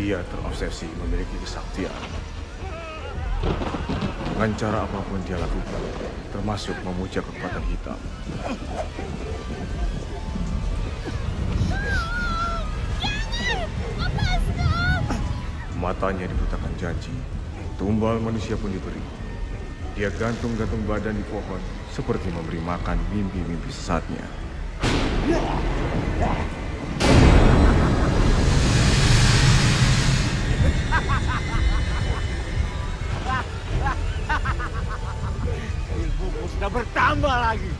Dia terobsesi memiliki kesaktian. Dengan cara apapun dia lakukan, termasuk memuja kekuatan hitam. Matanya dibutakan janji, tumbal manusia pun diberi. Dia gantung-gantung badan di pohon, seperti memberi makan mimpi-mimpi sesatnya. Ilmumu sudah bertambah lagi.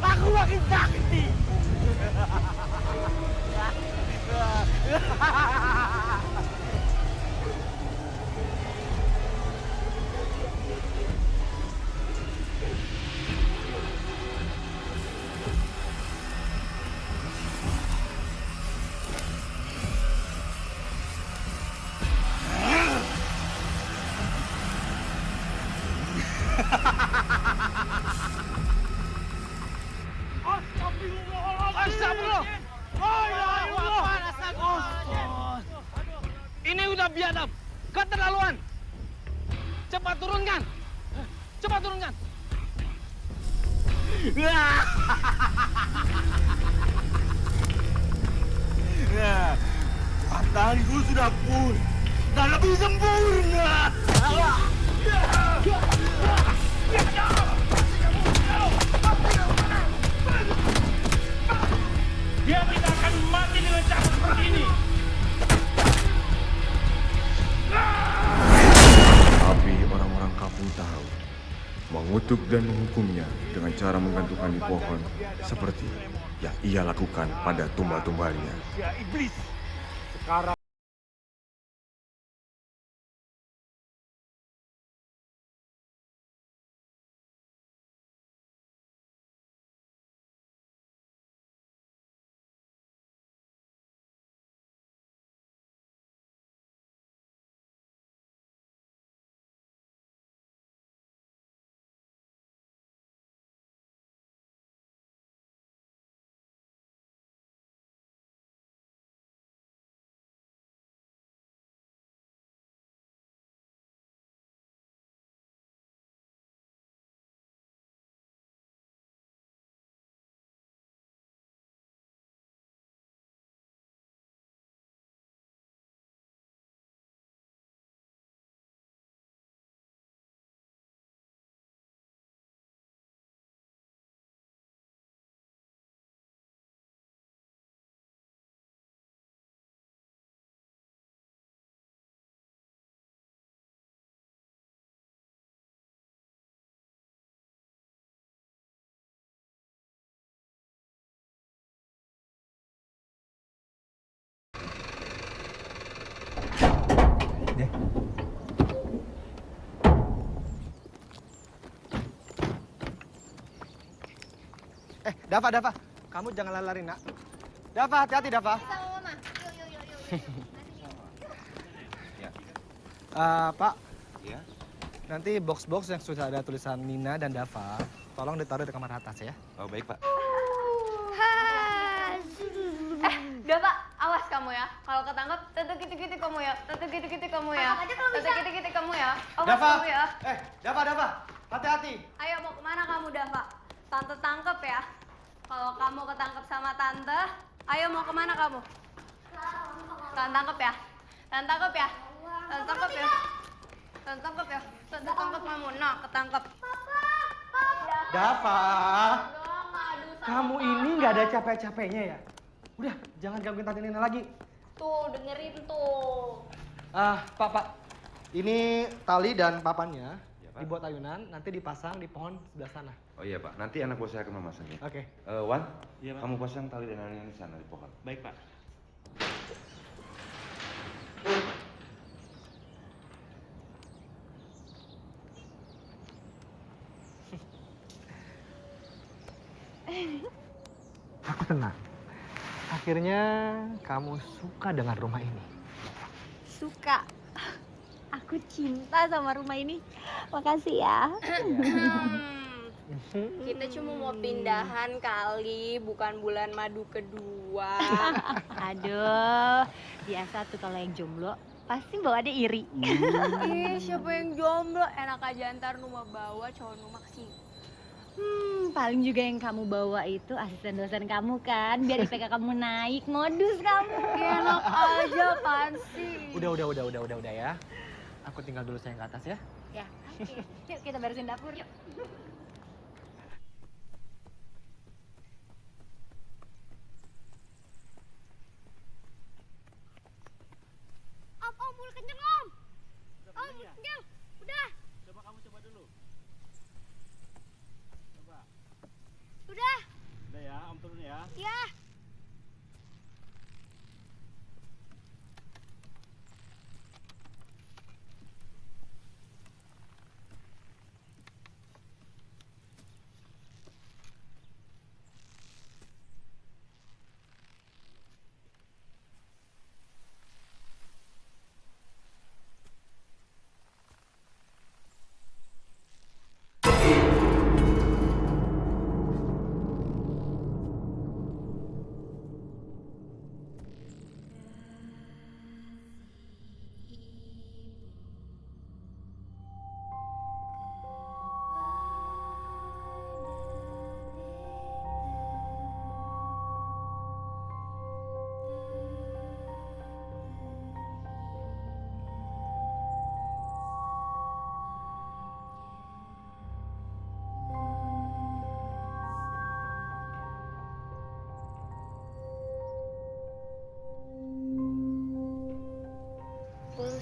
Aku makin sakti. Ini udah biadab, keterlaluan. Cepat turunkan. Cepat turunkan. Matahariku sudah pulih dan lebih sempurna. Dia tidak akan mati dengan cara seperti ini. Tapi orang-orang kampung tahu, mengutuk dan menghukumnya dengan cara menggantungkan di pohon, seperti yang ia lakukan pada tumbal-tumbalnya. Ya iblis. Sekarang Dava, kamu jangan lari, nak. Dava, hati-hati, Dava. Sama mama. Yuk. Pak, ya. nanti box-box yang sudah ada tulisan Nina dan Dava, tolong ditaruh di kamar atas ya. Oh baik Pak. Dava, awas kamu ya. Kalau ketangkep, tentu gitu-gitu kamu ya. Tentu gitu-gitu kamu ya. Tangkap aja kalau bisa. Tentu gitu-gitu kamu ya. Awas Dava, kamu ya. Dava, hati-hati. Ayo mau kemana kamu, Dava? Tante tangkep ya. Kalau kamu ketangkep sama tante, ayo mau kemana kamu? Tante tangkep ya. Tante tangkep ya. Tante tangkep ya. Tante tangkep ya. Tante tangkep kamu. Nah, ketangkep. Dava, Aduh, kamu ini nggak ada capek-capeknya ya? Udah, jangan gangguin Tante Nina lagi. Tuh, dengerin tuh. Pak, ini tali dan papannya Ya, Pak. dibuat ayunan, nanti dipasang di pohon sebelah sana. Oh iya Pak, nanti anak buah saya akan memasangnya. Oke. Wan, Iya, Pak. kamu pasang tali dan ayunan di sana di pohon. Baik, Pak. Aku tenang. Akhirnya kamu suka dengan rumah ini. Suka. Aku cinta sama rumah ini. Makasih ya. Kita cuma mau pindahan kali, bukan bulan madu kedua. Aduh, biasa tuh kalau yang jomblo pasti bawaannya iri. Ih, siapa yang jomblo? Enak aja ntar rumah bawa cowok rumah kesini. Paling juga yang kamu bawa itu asisten dosen kamu kan, biar IPK kamu naik, modus kamu. Enak aja kan sih. Udah ya. Aku tinggal dulu sayang ke atas ya. Ya, oke. Yuk kita beresin dapur. Yuk. Om, mulai kenyang om. Om, kenyang. Udah. Coba kamu coba dulu. Coba. Udah. Udah ya, Om turun ya. Ya.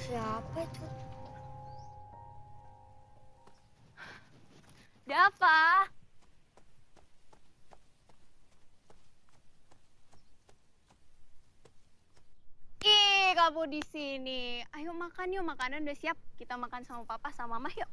Siapa itu? Dava. Ih, kamu di sini. Ayo makan yuk, makanan udah siap. Kita makan sama papa sama mama yuk.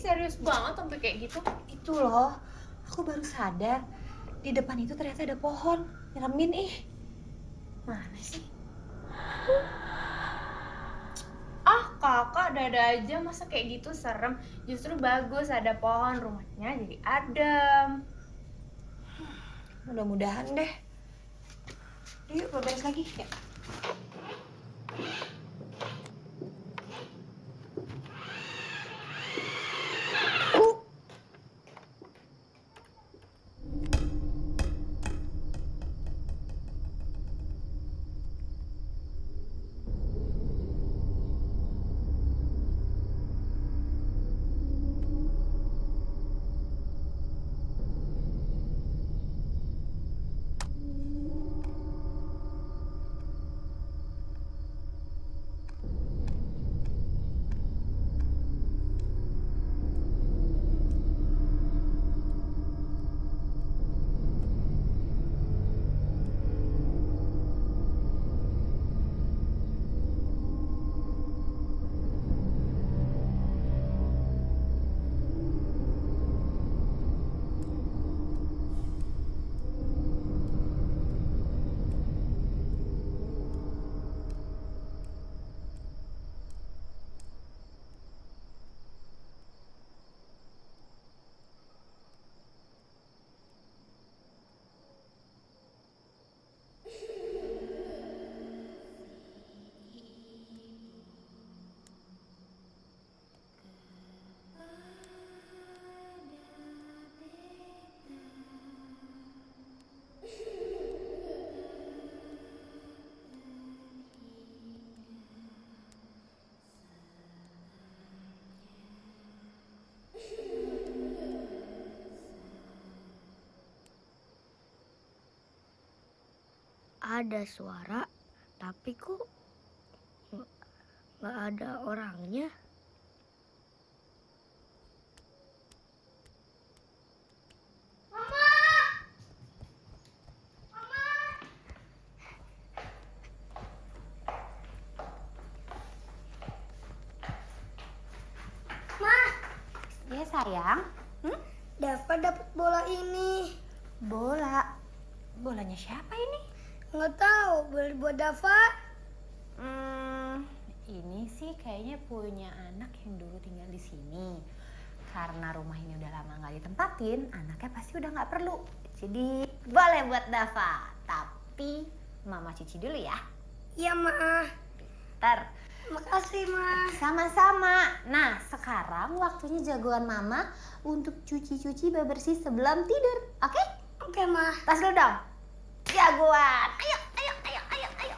Serius banget sampai kayak gitu? Itu loh, aku baru sadar di depan itu ternyata ada pohon. Nyeremin ih. Mana sih? Ah, kakak ada aja, masa kayak gitu serem. Justru bagus ada pohon, rumahnya jadi adem. Mudah-mudahan deh. Yuk, beres lagi. Ya. Ada suara, tapi kok nggak ada orangnya. Ya sayang. Dava dapat bola ini. Bola. Bolanya siapa ini? Nggak tahu, boleh buat Dava? Ini sih kayaknya punya anak yang dulu tinggal di sini. Karena rumah ini udah lama nggak ditempatin, anaknya pasti udah nggak perlu. Jadi boleh buat Dava. Tapi Mama cuci dulu ya. Iya, Ma. Ntar. Makasih, Ma. Sama-sama. Nah, sekarang waktunya jagoan Mama untuk cuci-cuci bebersih sebelum tidur. Oke? Oke, Ma. Tas dulu dong. Jagoan. Ayo, ayo, ayo, ayo, ayo.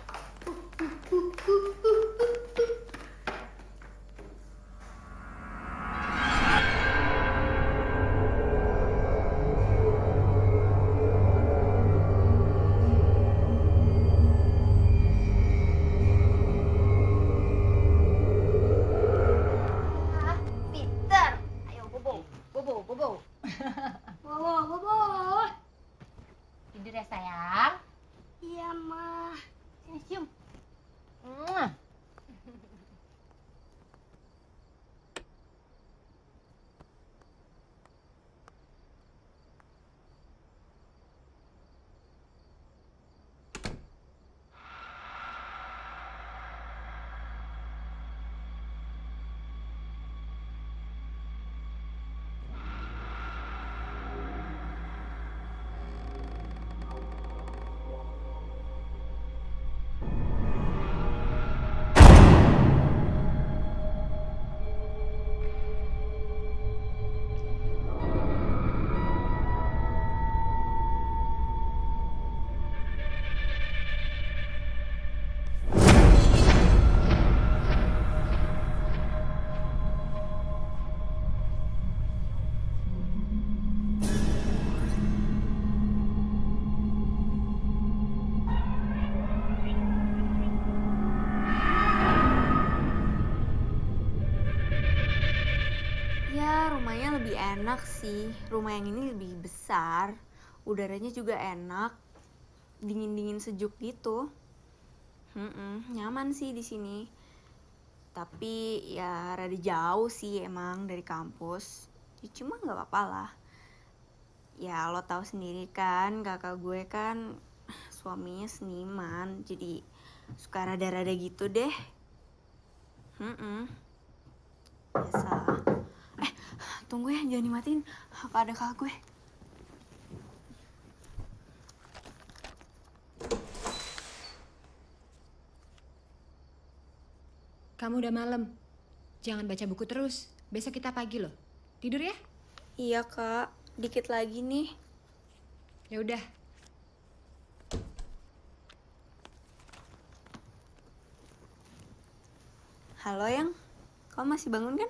Peter, ayo bobo, bobo, bobo. Bobo, Bobo. Tidur ya sayang. Iya, Ma. Sini cium. Ya, rumahnya lebih enak sih. Rumah yang ini lebih besar. Udaranya juga enak. Dingin-dingin sejuk gitu. Nyaman sih di sini. Tapi ya rada jauh sih emang dari kampus. Ya, cuma nggak apa-apa lah. Ya lo tahu sendiri kan, kakak gue kan suaminya seniman. Jadi suka rada-rada gitu deh. Biasa. Tunggu ya, jangan dimatiin. Apa ada kakak gue? Kamu udah malam. Jangan baca buku terus. Besok kita pagi loh. Tidur ya? Iya kak, dikit lagi nih. Ya udah. Halo Yang, kamu masih bangun kan?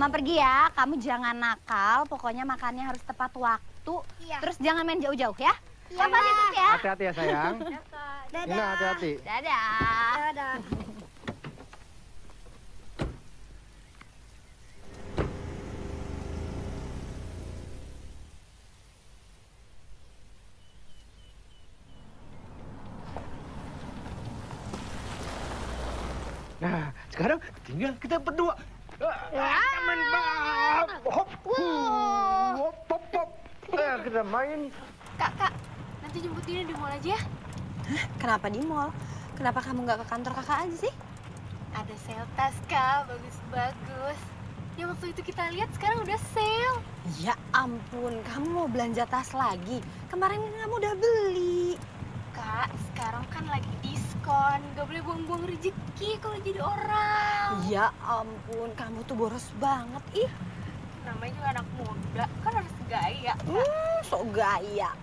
Mama pergi ya, kamu jangan nakal, pokoknya makannya harus tepat waktu. Iya. Terus jangan main jauh-jauh ya. Iya, Papa titip ya. Hati-hati ya sayang. Dadah. Nina hati-hati. Dadah. Dadah. Nah, sekarang tinggal kita berdua. Main bang. Hop. Hop, hop, hop. Kita main. Kak, nanti jemput Dina di mall aja ya. Kenapa di mall? Kenapa kamu nggak ke kantor kakak aja sih? Ada sale tas, Kak. Bagus-bagus. Ya waktu itu kita lihat sekarang udah sale. Ya ampun, kamu mau belanja tas lagi? Kemarin kan kamu udah beli. Kak, sekarang kan lagi diskon. Gak boleh buang-buang rezeki kalau jadi orang. Ya ampun, kamu tuh boros banget. Ih, namanya juga anak muda, kan harus gaya. Sok gaya.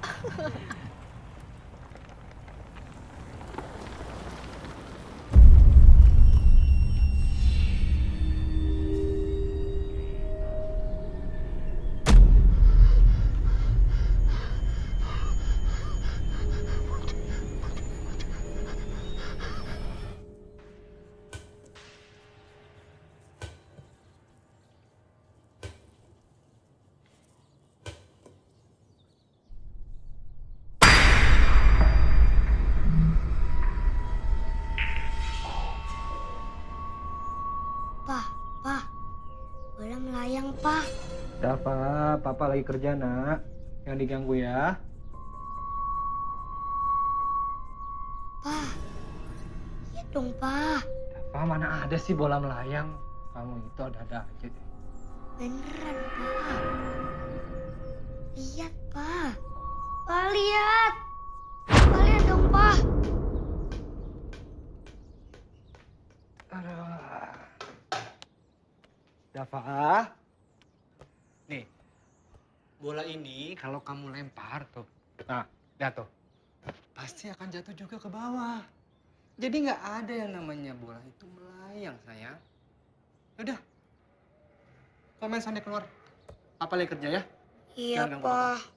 Pa, bola melayang, Pa. Dafa, papa lagi kerja nak. Jangan diganggu ya. Pa, iya dong, Pa. Dafa, mana ada sih bola melayang? Kamu itu ada-ada aja deh. Beneran, Pa. Lihat, Pa. Pa, lihat. Pa, lihat dong, Pa. Aduh. Dafa. Nih. Bola ini kalau kamu lempar tuh. Nah, lihat tuh. Pasti akan jatuh juga ke bawah. Jadi nggak ada yang namanya bola itu melayang, sayang. Udah. Kau main sana keluar. Papa lagi kerja ya? Iya, Jangan ganggu Pa. Papa.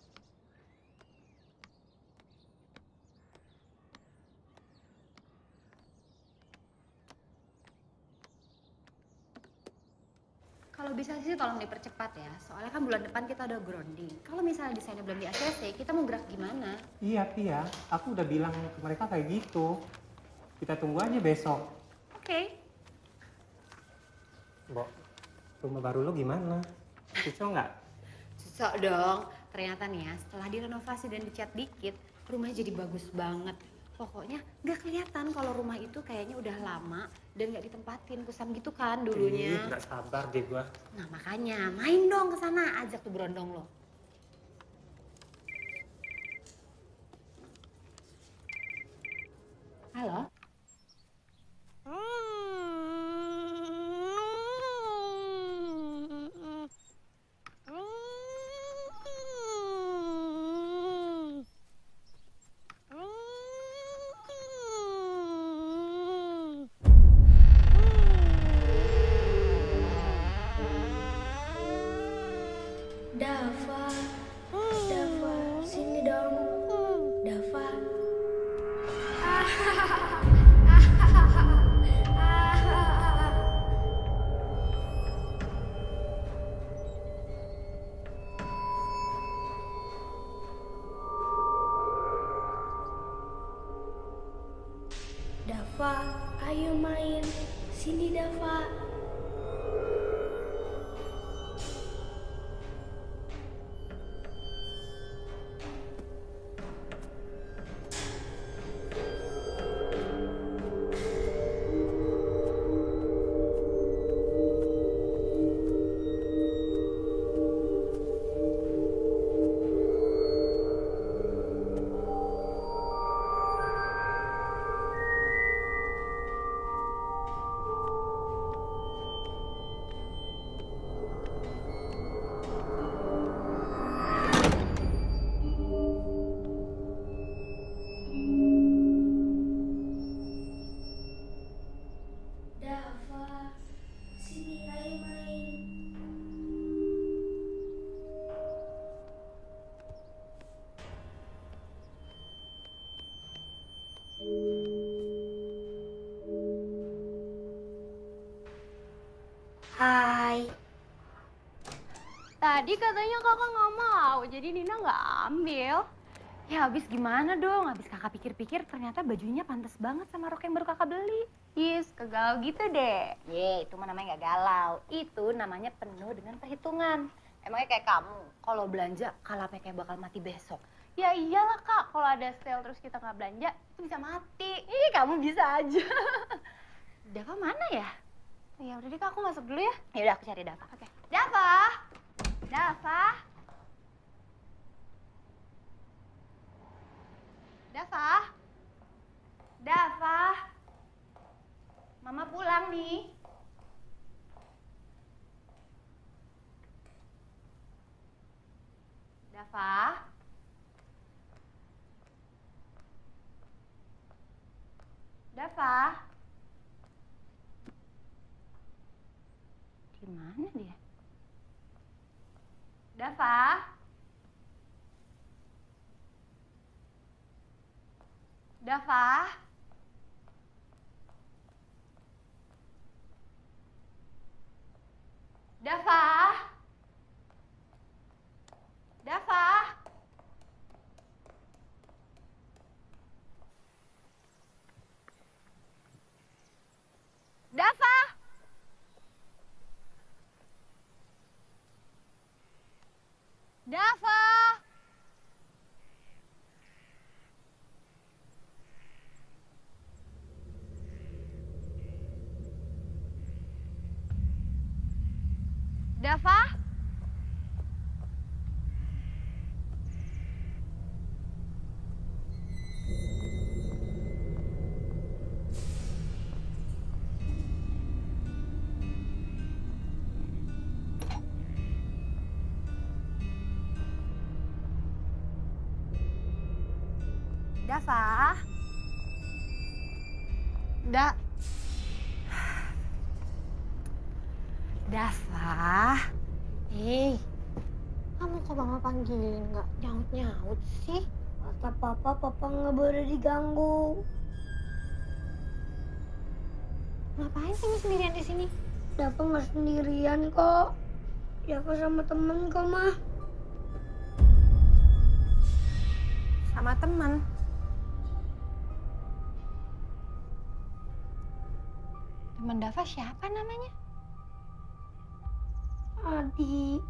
Kalau bisa sih tolong dipercepat ya, soalnya kan bulan depan kita udah grounding. Kalau misalnya desainnya belum di ACC, kita mau gerak gimana? Iya, Tia. Aku udah bilang ke mereka kayak gitu. Kita tunggu aja besok. Oke. Mbok, rumah baru lo gimana? Cocok nggak? Cocok dong. Ternyata nih ya, setelah direnovasi dan dicat dikit, rumahnya jadi bagus banget. Pokoknya nggak kelihatan kalau rumah itu kayaknya udah lama dan nggak ditempatin, kusam gitu kan dulunya. Nggak sabar deh gua. Nah makanya main dong ke sana, ajak tuh berondong lo. Halo? Dafa, Dafa, sini dong. Dafa. Dafa, ayo main. Sini, Dafa. Tadi katanya kakak nggak mau, jadi Nina nggak ambil. Ya habis gimana dong? Habis kakak pikir-pikir ternyata bajunya pantas banget sama rok yang baru kakak beli. Yes, kegalau gitu deh. Ye, itu mah namanya nggak galau. Itu namanya penuh dengan perhitungan. Emangnya kayak kamu, kalau belanja kalapnya kayak bakal mati besok. Ya iyalah kak, kalau ada sale terus kita nggak belanja, Itu bisa mati. Ih, kamu bisa aja. Dava mana ya? ya udah deh kak, aku masuk dulu ya. Ya udah aku cari Dava. Oke. Dava, Dava, Dava, Dava, Mama pulang nih. Dava. Dava. Di mana dia? Dava. Dava. Dava. Dava. Dava. Dava. Dava. Dava. Dava. Kamu kok mama panggilin nggak nyaut-nyaut sih? Kata papa nggak boleh diganggu. Ngapain kamu sendirian di sini? Dava nggak sendirian kok. Dava sama temen kok, mah. Sama teman. Teman Dava siapa namanya? Adi.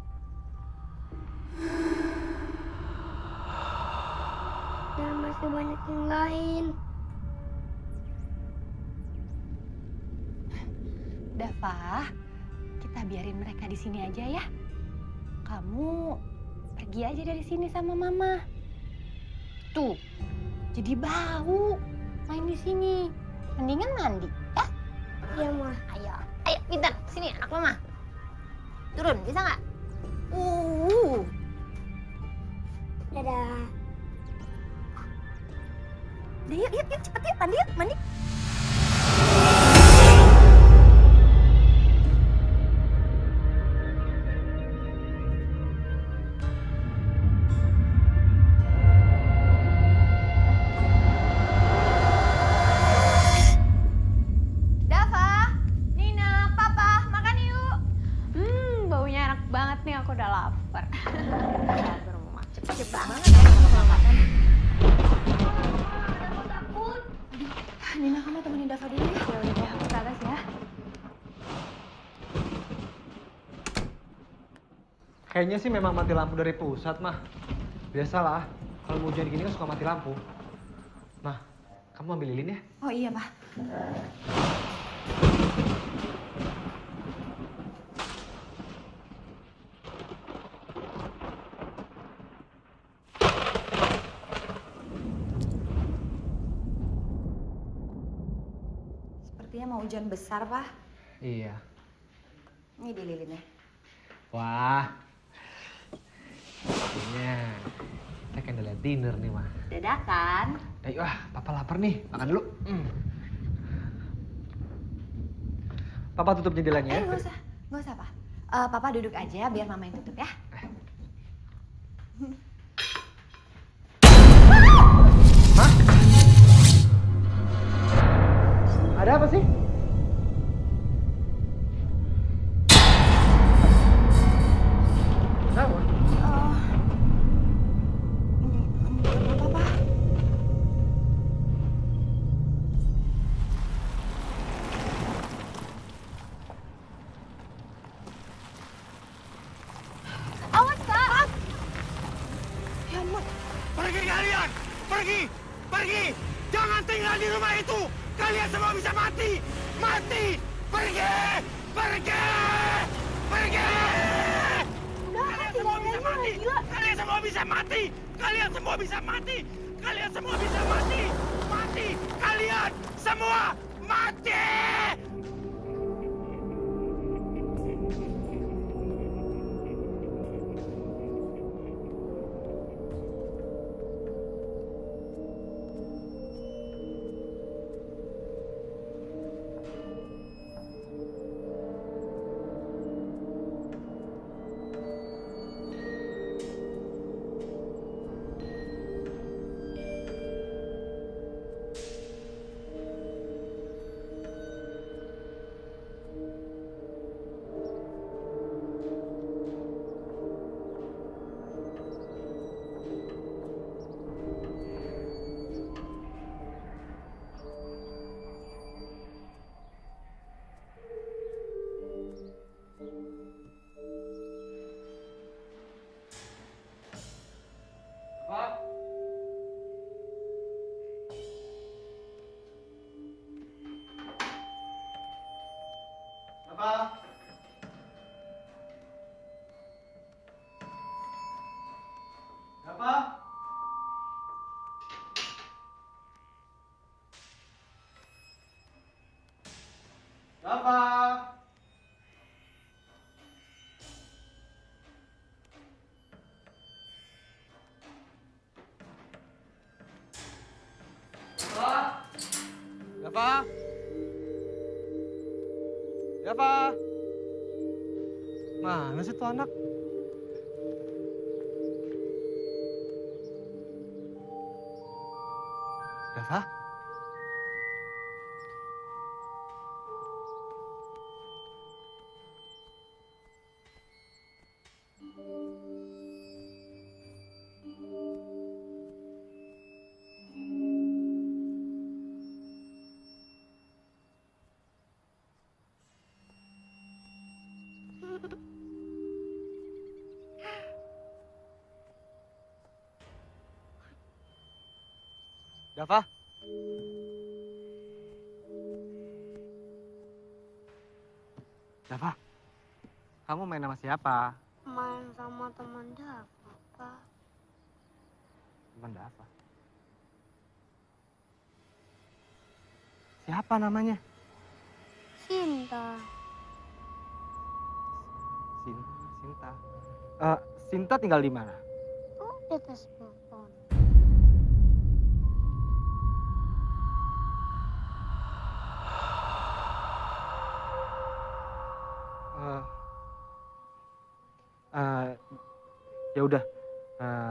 Dan masih banyak yang lain. Dava, kita biarin mereka di sini aja ya. Kamu pergi aja dari sini sama mama. Tuh, jadi bau main di sini. Mendingan mandi, ya? Iya, mah. Ayo, ayo, pintar. Sini, anak mama. Turun, bisa nggak? Dadah. Udah, yuk, cepet yuk, mandi yuk, mandi. Dava, Nina, Papa, makan yuk. Baunya enak banget nih, aku udah lapar. Cepet banget ya kalau makan. Takut. Nina, kamu temenin Dava dulu ya. Ya udah deh, aku ke atas ya. Kayaknya sih memang mati lampu dari pusat, mah. Biasalah, kalau mau hujan gini kan suka mati lampu. Mah, kamu ambil lilin ya? Oh iya, Pak. Sepertinya mau hujan besar, Pak. Iya. Ini di lilinnya. Wah. Kayaknya kita candlelight dinner nih, mah. Dadakan. Wah, papa lapar nih. Makan dulu. Papa tutup jendelanya ya. Nggak usah, Pak. Papa duduk aja biar mama yang tutup ya. Hah? Ada apa sih? Kenapa? tinggal di rumah itu, kalian semua bisa mati! Mati! Pergi! Pergi! Pergi! Kalian semua bisa mati! Kalian semua bisa mati! Kalian semua bisa mati! Kalian semua bisa mati! Mati! Kalian semua mati! Dafa? Dafa? Mana sih tuh anak? Dafa? Dafa? Dafa? Kamu main sama siapa? Main sama teman Dafa, Pak. Teman Dafa. Siapa namanya? Sinta. Sinta. Sinta tinggal di mana? Oh, di atas pohon. Ya udah,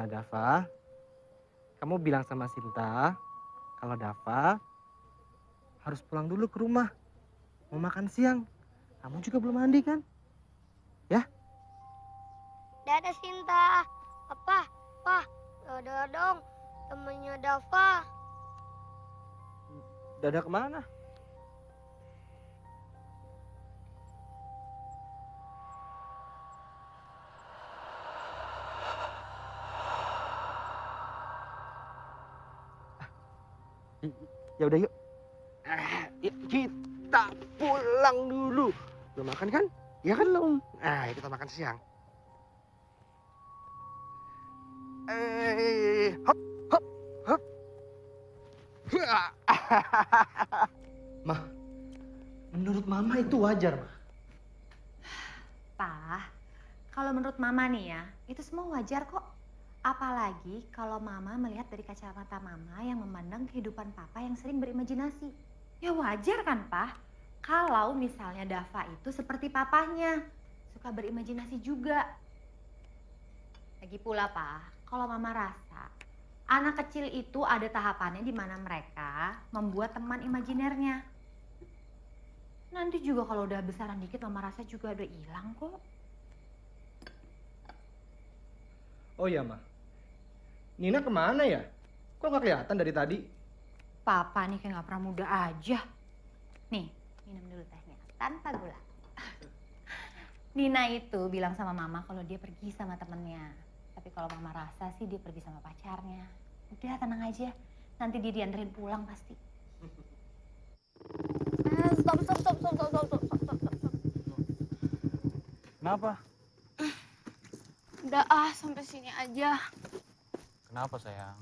Dafa, kamu bilang sama Sinta kalau Dafa harus pulang dulu ke rumah, mau makan siang. Kamu juga belum mandi kan? Ya? Dadah Sinta. Apa? Pak, dadah dong temennya Dafa. Dadah kemana? Ya udah yuk. Yuk kita pulang dulu. Belum makan kan? Ya kan belum. Kita makan siang. Hop, hop, hop. Ma, menurut Mama itu wajar, Ma. Pak, kalau menurut Mama nih ya, itu semua wajar kok. Apalagi kalau Mama melihat dari kacamata Mama yang memandang kehidupan Papa yang sering berimajinasi. Ya wajar kan, Pak? Kalau misalnya Dafa itu seperti papahnya, suka berimajinasi juga. Lagi pula, Pak, kalau Mama rasa anak kecil itu ada tahapannya di mana mereka membuat teman imajinernya. Nanti juga kalau udah besaran dikit Mama rasa juga udah hilang kok. Oh iya, Ma. Nina kemana ya? Kok nggak kelihatan dari tadi? Papa nih kayak nggak pernah muda aja. Nih, minum dulu tehnya tanpa gula. Nina itu bilang sama Mama kalau dia pergi sama temennya. Tapi kalau Mama rasa sih dia pergi sama pacarnya. Udah tenang aja, nanti dia dianterin pulang pasti. Stop. Kenapa? Udah sampai sini aja. Kenapa sayang?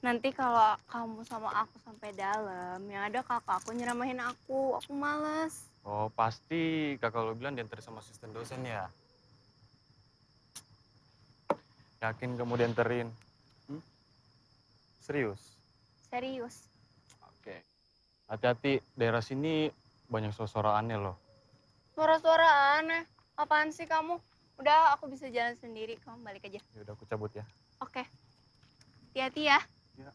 Nanti kalau kamu sama aku sampai dalam, yang ada kakak aku nyeramahin aku males. Oh pasti kakak lo bilang diantar sama asisten dosen ya? Yakin kamu dianterin? Serius? Serius. Oke. Hati-hati, daerah sini banyak suara aneh loh. Suara-suara aneh. Apaan sih kamu? Udah, aku bisa jalan sendiri. Kamu balik aja. Ya udah aku cabut ya. Oke. Hati-hati ya. Ya.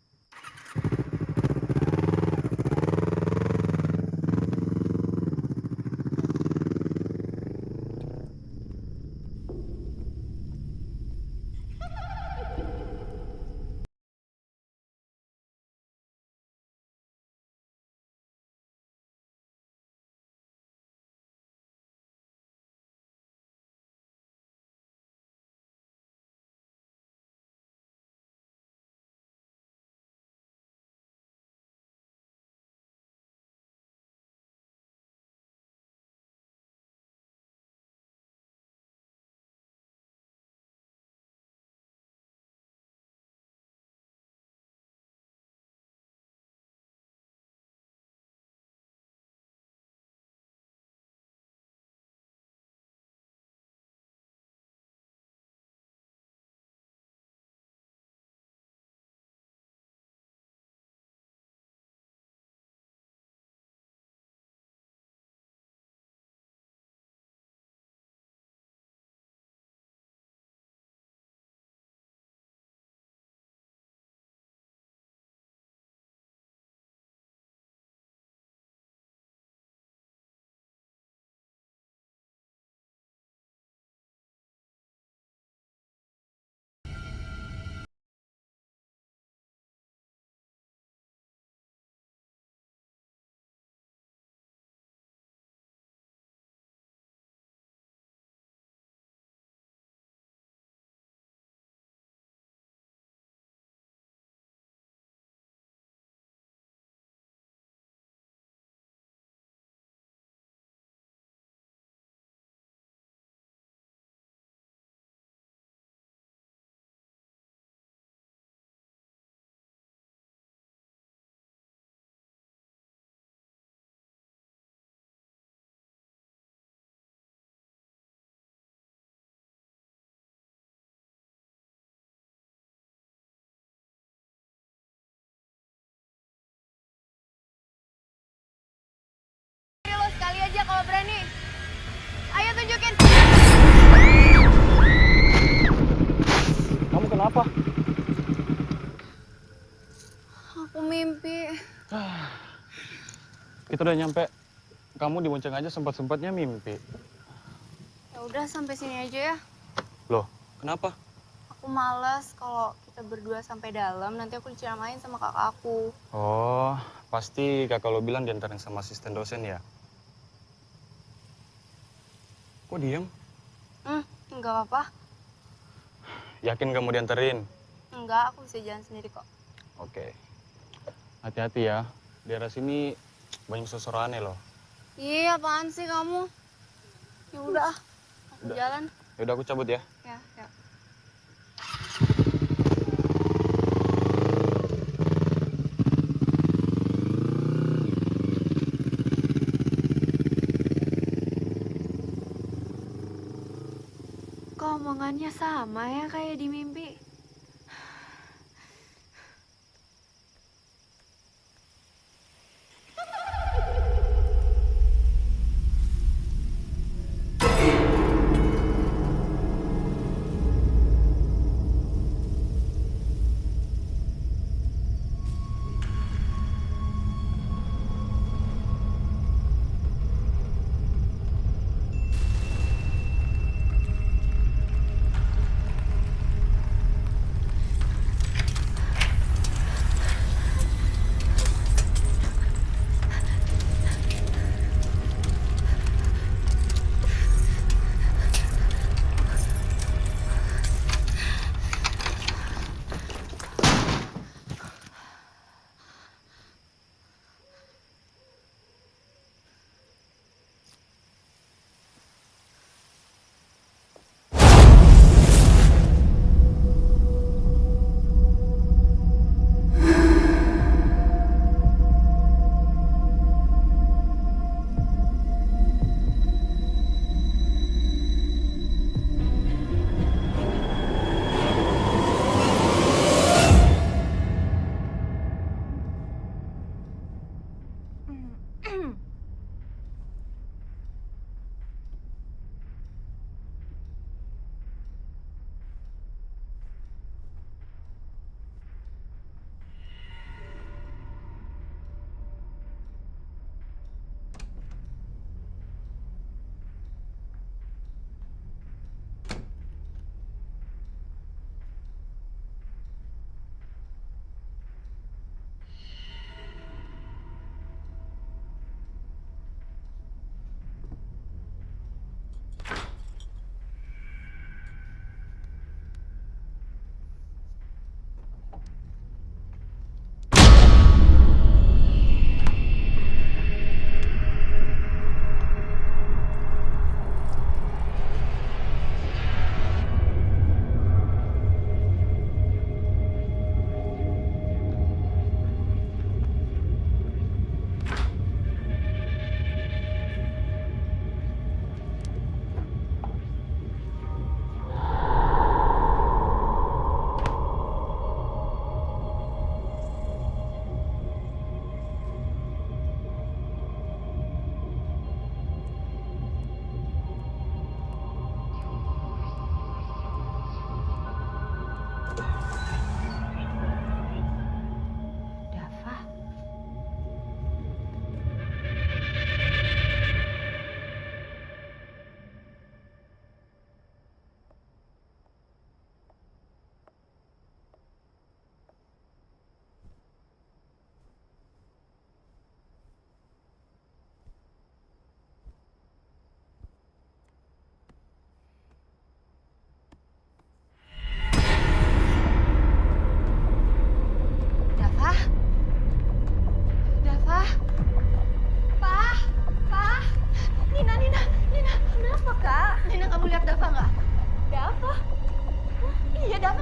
Lo sekali aja kalau berani. Ayo tunjukin. Kamu kenapa? Aku mimpi. Kita udah nyampe. Kamu dibonceng aja sempat-sempatnya mimpi. Ya udah sampai sini aja ya. Loh, kenapa? Aku malas kalau kita berdua sampai dalam, nanti aku diceramain sama kakak aku. Oh, pasti kakak lo bilang diantarin sama asisten dosen ya? Kok diem? Enggak apa-apa. Yakin kamu diantarin? Enggak, aku bisa jalan sendiri kok. Oke. Hati-hati ya. Daerah sini banyak suara aneh loh. Iya, apaan sih kamu? Ya udah, aku Udah. jalan. Yaudah aku cabut ya. Ya, ya. Kok omongannya sama ya kayak di mimpi?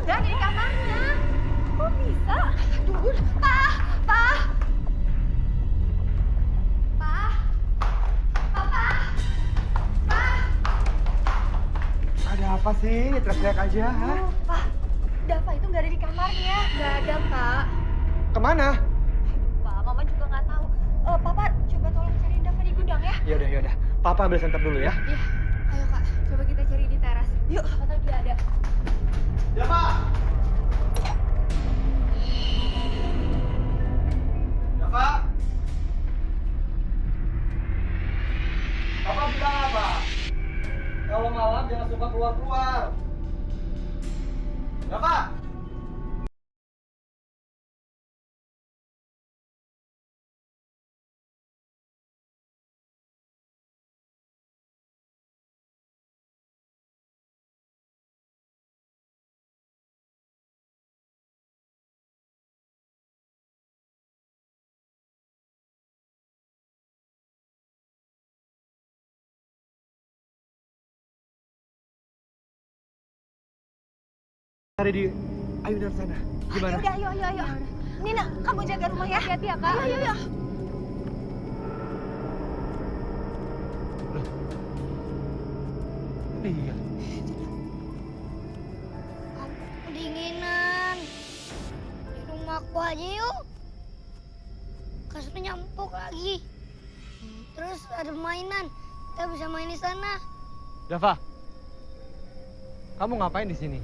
nggak ada di kamarnya. Kok bisa? Aduh, Pak. Papa. Ada apa sih? Teriak-teriak aja, ha? Pak, Dava itu nggak ada di kamarnya. Nggak ada, Pak. Kemana? Pak, Mama juga nggak tahu. Papa, coba tolong cariin Dava di gudang ya. Yaudah. Papa ambil senter dulu ya. Iya. Ayo, Kak. Coba kita cari di teras. Yuk. Siapa tahu dia ada. Dava! Dava! Papa bilang apa? Kalau malam jangan suka keluar-keluar. Dava! Cari di ayunan sana. Gimana? Yaudah, ayo. Nina, kamu jaga rumah ya. Hati-hati ya, Kak. Ayo. Iya. Aku kedinginan. Di rumahku aja yuk. Kasurnya empuk lagi. Terus ada mainan. Kita bisa main di sana. Dava, kamu ngapain di sini?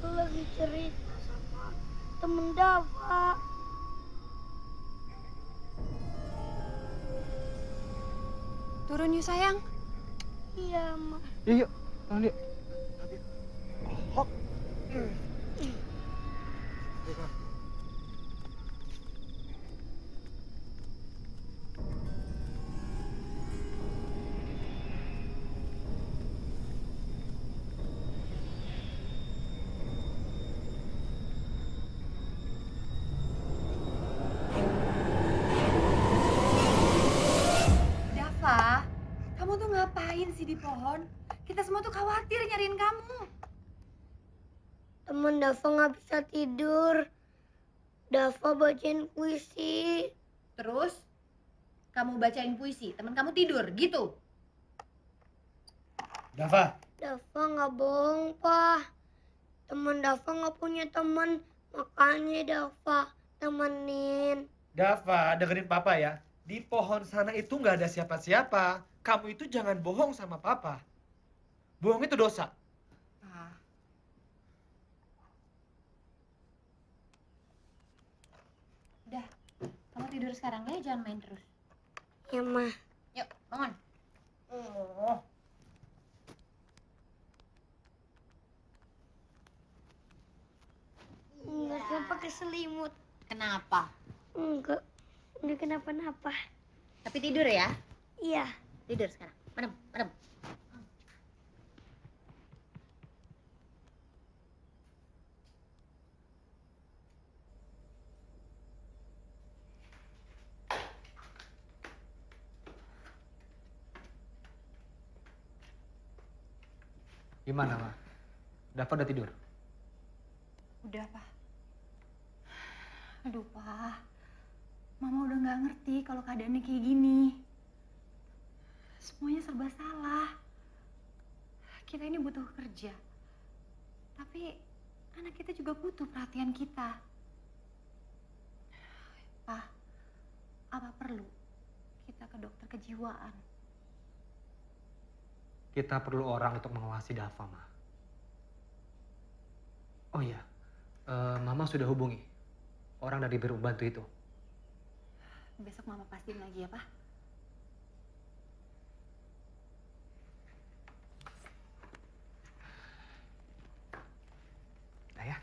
Aku lagi cerita sama temen Dava. Turun yuk sayang. Iya, Ma. Yuk, turun yuk. Hop. Dava, kamu tuh ngapain sih di pohon? Kita semua tuh khawatir nyariin kamu. Temen Dava nggak bisa tidur. Dava bacain puisi. Terus kamu bacain puisi, teman kamu tidur, gitu? Dava, Dava nggak bohong, Pak. Temen Dava nggak punya teman, makanya Dava temenin. Dava, dengerin Papa ya. Di pohon sana itu nggak ada siapa-siapa. Kamu itu jangan bohong sama Papa. Bohong itu dosa. Udah, kamu tidur sekarang ya, jangan main terus. Ya, Ma. Yuk, bangun. Enggak pakai selimut. Kenapa? Enggak kenapa-napa. Tapi tidur ya? Iya. Tidur sekarang. Madem. Gimana, Ma? Dava udah tidur? Udah, Pak. Aduh, Pak. Mama udah nggak ngerti kalau keadaannya kayak gini. Semuanya serba salah. Kita ini butuh kerja. Tapi anak kita juga butuh perhatian kita. Pak, apa perlu kita ke dokter kejiwaan? Kita perlu orang untuk mengawasi Dava, Ma. Oh iya, Mama sudah hubungi orang dari Biro Bantu itu. Besok Mama pastiin lagi ya, Pak. Nah ya.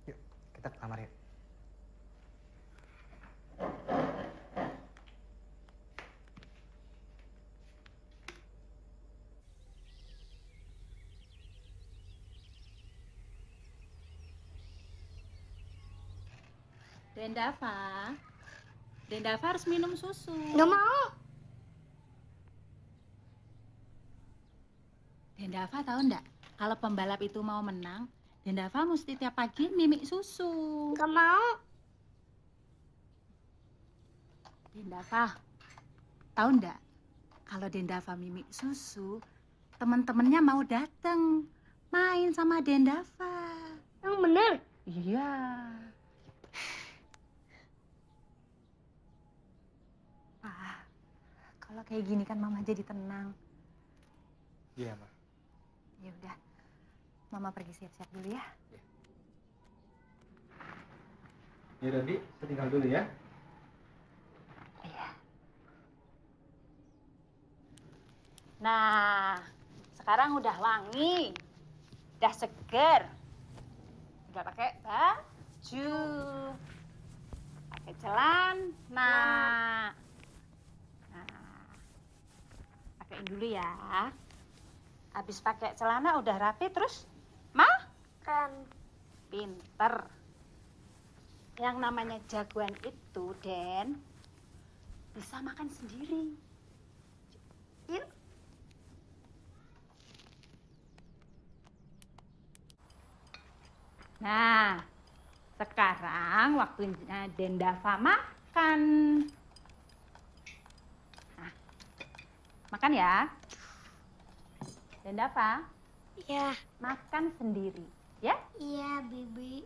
Yuk, kita ke kamar yuk. Dan Dava harus minum susu. Nggak mau. Dan Dava tahu enggak? Kalau pembalap itu mau menang, Dendava mesti tiap pagi mimik susu. Gak mau. Dendava, tahu ndak? Kalau Dendava mimik susu, teman-temannya mau datang main sama Dendava. Yang bener. Iya. Pak, kalau kayak gini kan Mama jadi tenang. Iya, Ma. Ya udah, Mama pergi siap-siap dulu ya. Ya udah, Bi, saya tinggal dulu ya. Iya. Nah, sekarang udah wangi, udah seger. Udah pakai baju, pakai celana. Nah, pakein dulu ya. Habis pakai celana udah rapi terus makan. Pinter. Yang namanya jagoan itu, Den, bisa makan sendiri. Yuk. Nah, sekarang waktunya Dendava makan. Nah, makan ya. Dendava, Iya. makan sendiri, ya? Iya, Bibi.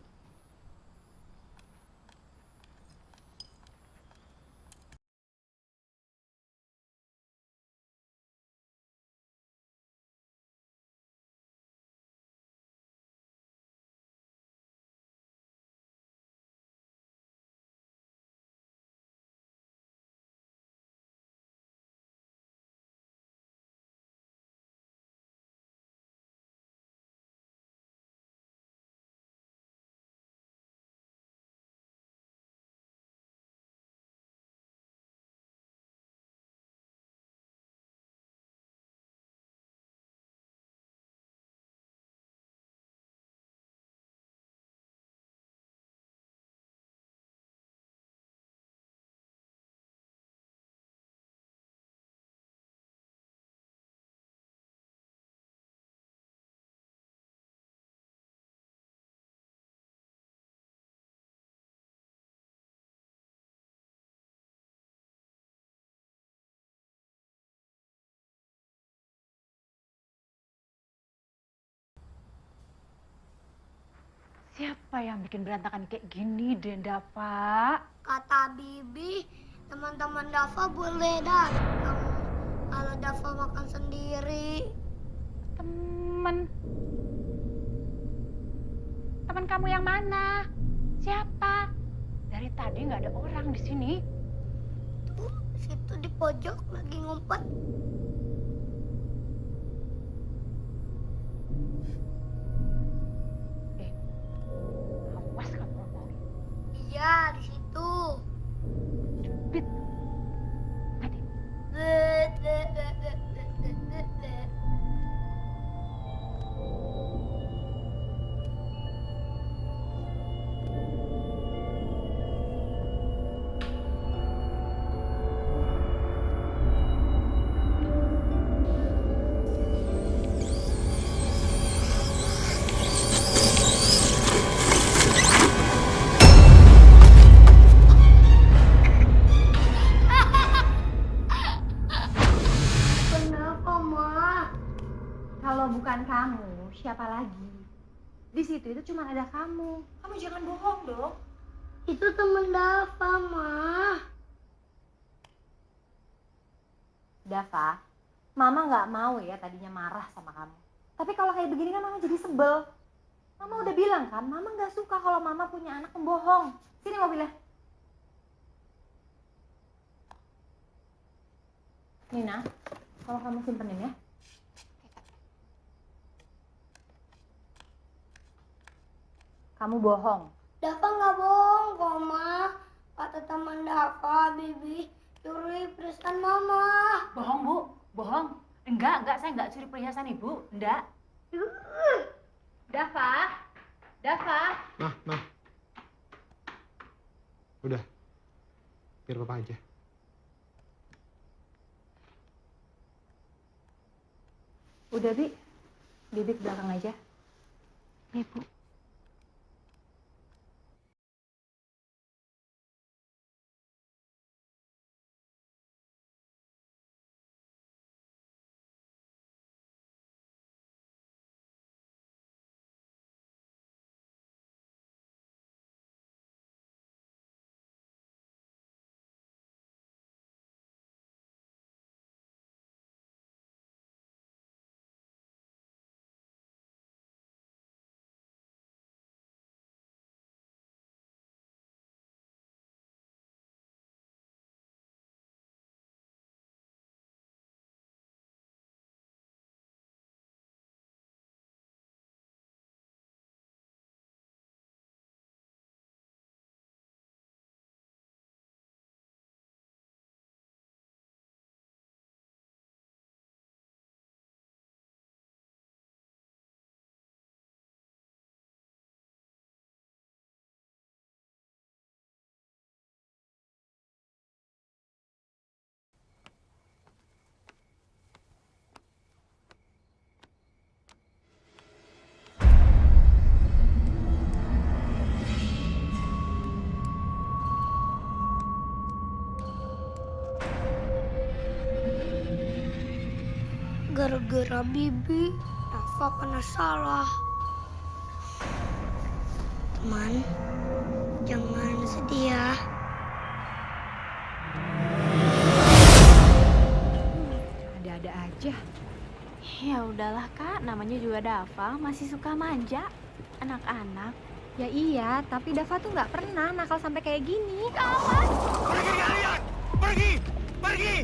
Siapa yang bikin berantakan kayak gini, Dendava? Kata Bibi, teman-teman Dava boleh datang kalau Dava makan sendiri. Temen kamu yang mana? Siapa? Dari tadi nggak ada orang di sini. Tuh, situ di pojok lagi ngumpet. Awas kamu ngomong. Iya, di situ. Bit. Mati. Bleh, bleh, bleh, bleh, bleh, bleh, bleh, bleh. Kenapa, Ma? Kalau bukan kamu, siapa lagi? Di situ itu cuma ada kamu. Kamu jangan bohong dong. Itu teman Dava, Ma. Dava, Mama nggak mau ya tadinya marah sama kamu. Tapi kalau kayak begini kan Mama jadi sebel. Mama udah bilang kan, Mama nggak suka kalau Mama punya anak pembohong. Sini mobilnya. Nina, kalau kamu simpenin ya. Kamu bohong. Dava nggak bohong kok, Ma. Kata teman Dava, Bibi curi perhiasan Mama. Bohong, Bu. Bohong. Enggak, saya enggak curi perhiasan Ibu. Enggak. Dava. Nah. Udah. Biar Papa aja. Udah, Bi. Bibik belakang aja. Iya, Bu. Gara-gara Bibi, Dafa kena salah. Teman, jangan sedih ya. Ada-ada aja. Ya udahlah Kak, namanya juga Dafa, masih suka manja. Anak-anak. Ya iya, tapi Dafa tuh nggak pernah nakal sampai kayak gini. Pergi kalian! Pergi! Pergi!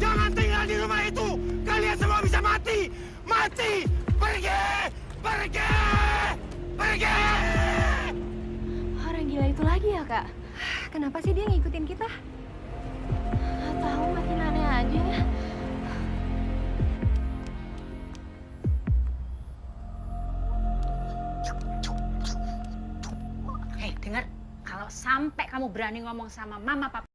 Jangan tinggal di rumah itu! Kalian semua bisa mati! Mati! Pergi! Pergi! Pergi! Orang gila itu lagi ya Kak? Kenapa sih dia ngikutin kita? Nggak tahu, makin aneh aja. Hei, dengar, kalau sampai kamu berani ngomong sama mama papa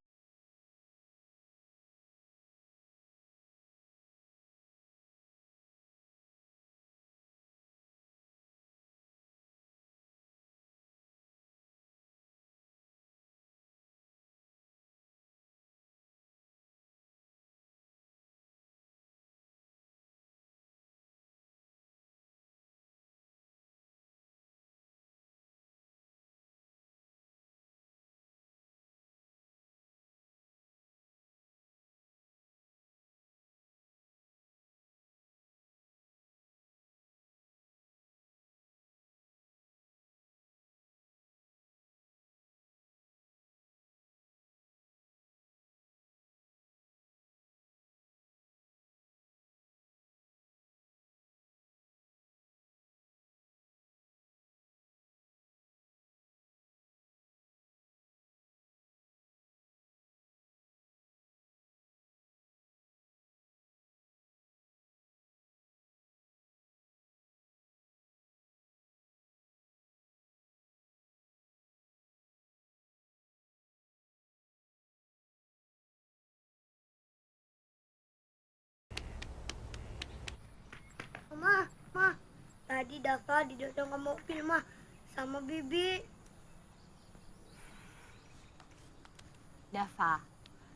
Ma, tadi Dafa didorong ke mobil, Ma, sama Bibi. Dafa,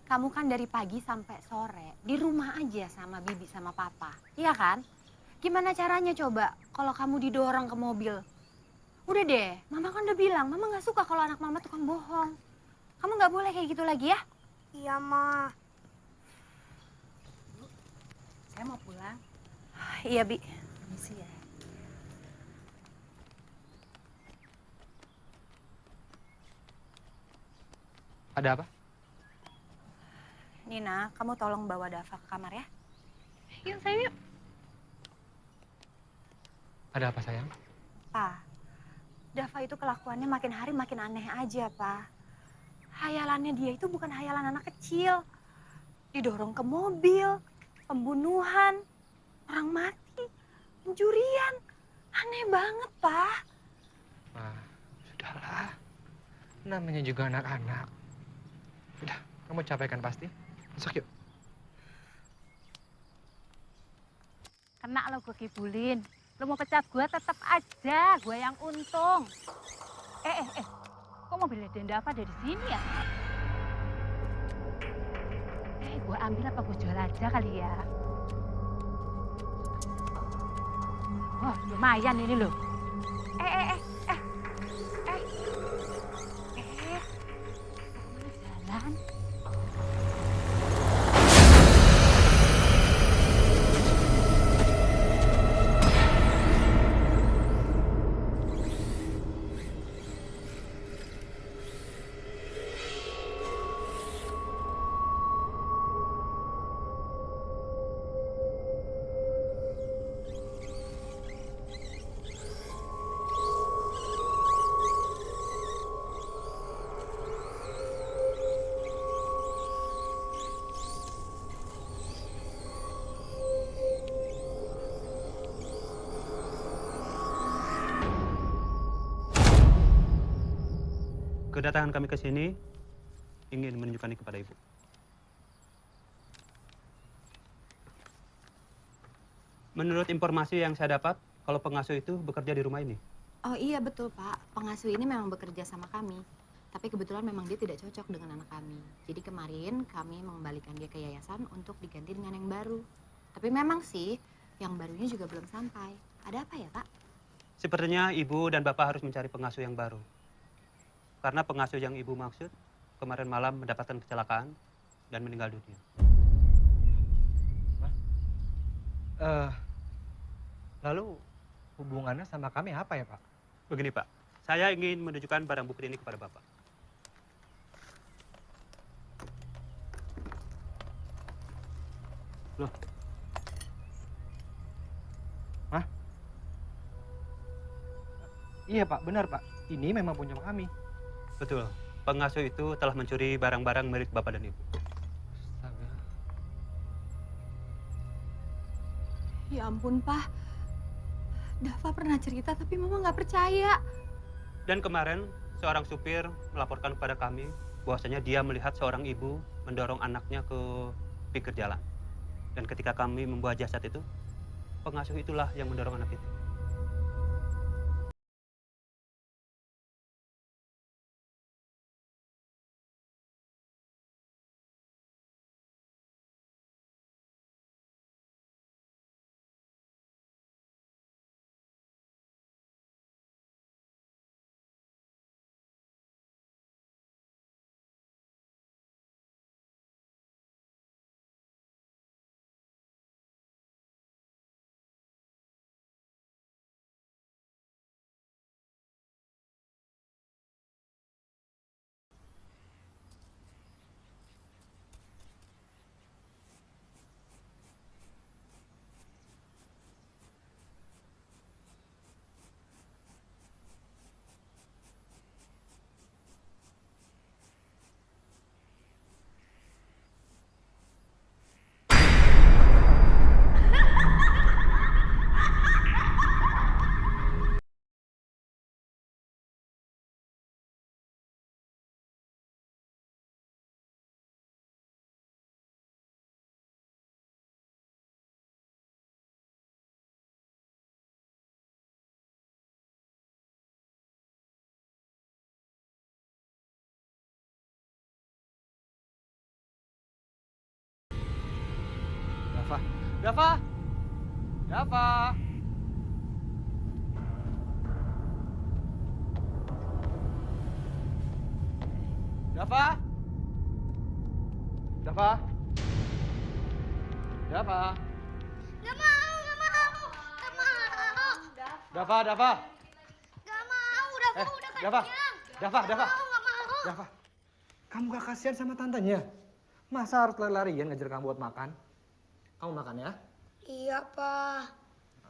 kamu kan dari pagi sampai sore di rumah aja sama Bibi sama Papa, iya kan? Gimana caranya coba kalau kamu didorong ke mobil? Udah deh, Mama kan udah bilang, Mama nggak suka kalau anak Mama tukang bohong. Kamu nggak boleh kayak gitu lagi ya? Iya, Ma. Saya mau pulang. Iya, Bi. Permisi ya. Ada apa? Nina, kamu tolong bawa Dafa ke kamar ya. Yuk, sayang yuk. Ada apa sayang? Pa, Dafa itu kelakuannya makin hari makin aneh aja, Pa. Hayalannya dia itu bukan hayalan anak kecil. Didorong ke mobil, pembunuhan, orang mati, pencurian. Aneh banget, Pa. Nah, sudahlah. Namanya juga anak-anak. Udah, kamu capek kan pasti? Masuk yuk. Kena lo gue kibulin. Lo mau pecat gue tetap aja, gue yang untung. Kok mobilnya Dendava ada di sini ya? Gue ambil apa gue jual aja kali ya? Oh, lumayan ini loh. Mana jalan? Kedatangan kami ke sini ingin menunjukkan ini kepada Ibu. Menurut informasi yang saya dapat, kalau pengasuh itu bekerja di rumah ini. Oh iya betul Pak, pengasuh ini memang bekerja sama kami. Tapi kebetulan memang dia tidak cocok dengan anak kami. Jadi kemarin kami mengembalikan dia ke yayasan untuk diganti dengan yang baru. Tapi memang sih, yang barunya juga belum sampai. Ada apa ya Pak? Sepertinya Ibu dan Bapak harus mencari pengasuh yang baru. Karena pengasuh yang Ibu maksud kemarin malam mendapatkan kecelakaan dan meninggal dunia. Lalu hubungannya sama kami apa ya, Pak? Begini Pak, saya ingin menunjukkan barang bukti ini kepada Bapak. Loh. Hah? Iya Pak, benar Pak. Ini memang punya kami. Betul, pengasuh itu telah mencuri barang-barang milik Bapak dan Ibu. Astaga. Ya ampun Pak, Dava pernah cerita tapi Mama nggak percaya. Dan kemarin seorang supir melaporkan kepada kami bahwasanya dia melihat seorang ibu mendorong anaknya ke pinggir jalan. Dan ketika kami membawa jasad itu, pengasuh itulah yang mendorong anak itu. Dava! Dava! Dava! Dava! Dava! Gak mau, gak mau, gak mau. Dava, Dava! Gak mau, Dava udah Dava! kenyang. Dava, Dava! Gak mau. Dava! Kamu gak kasihan sama tantenya? Masa harus lari-larian ngajar kamu buat makan? Kamu makan ya? Iya, Pak.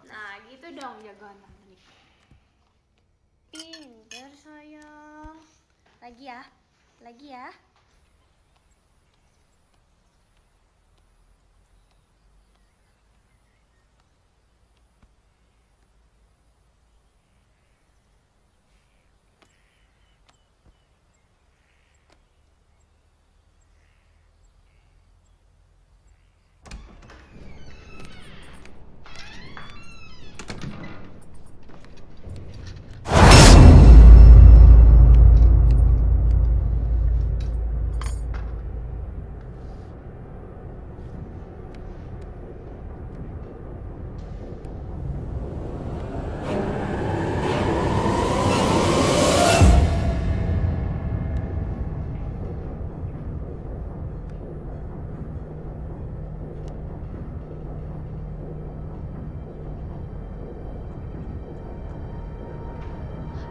Nah, gitu dong jagoan tante nih. Pinter sayang. Lagi ya, lagi ya.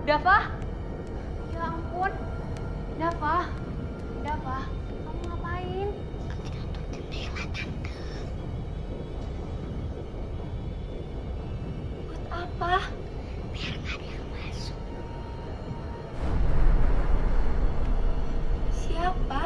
Dava? Ya ampun. Dava. Dava, kamu ngapain? Buat apa? Biar nggak ada yang masuk. Siapa?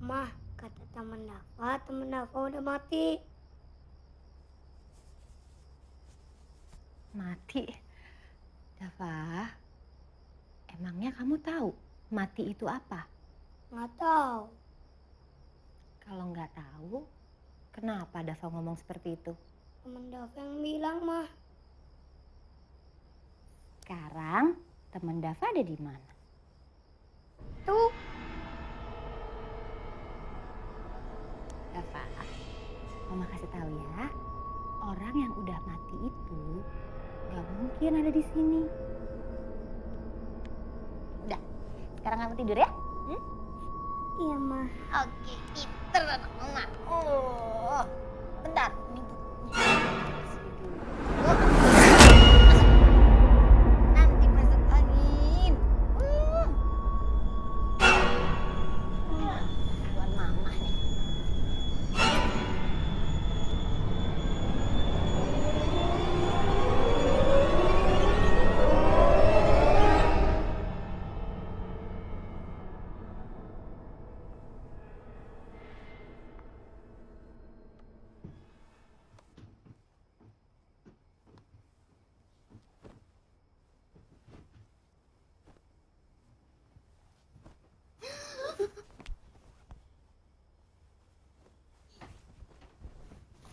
Mah, kata temen Dava udah mati. Mati? Dava, emangnya kamu tahu mati itu apa? Nggak tahu. Kalau nggak tahu, kenapa Dava ngomong seperti itu? Temen Dava yang bilang, Mah. Sekarang teman Dava ada di mana? Tuh. Dava, Mama kasih tahu ya, orang yang udah mati itu nggak mungkin ada di sini. Udah, sekarang kamu tidur ya? Iya, Mah. Oke, pinter anak Mama. Oh, bentar, ini bukunya. Nanti masuk angin. Tuan Mama nih.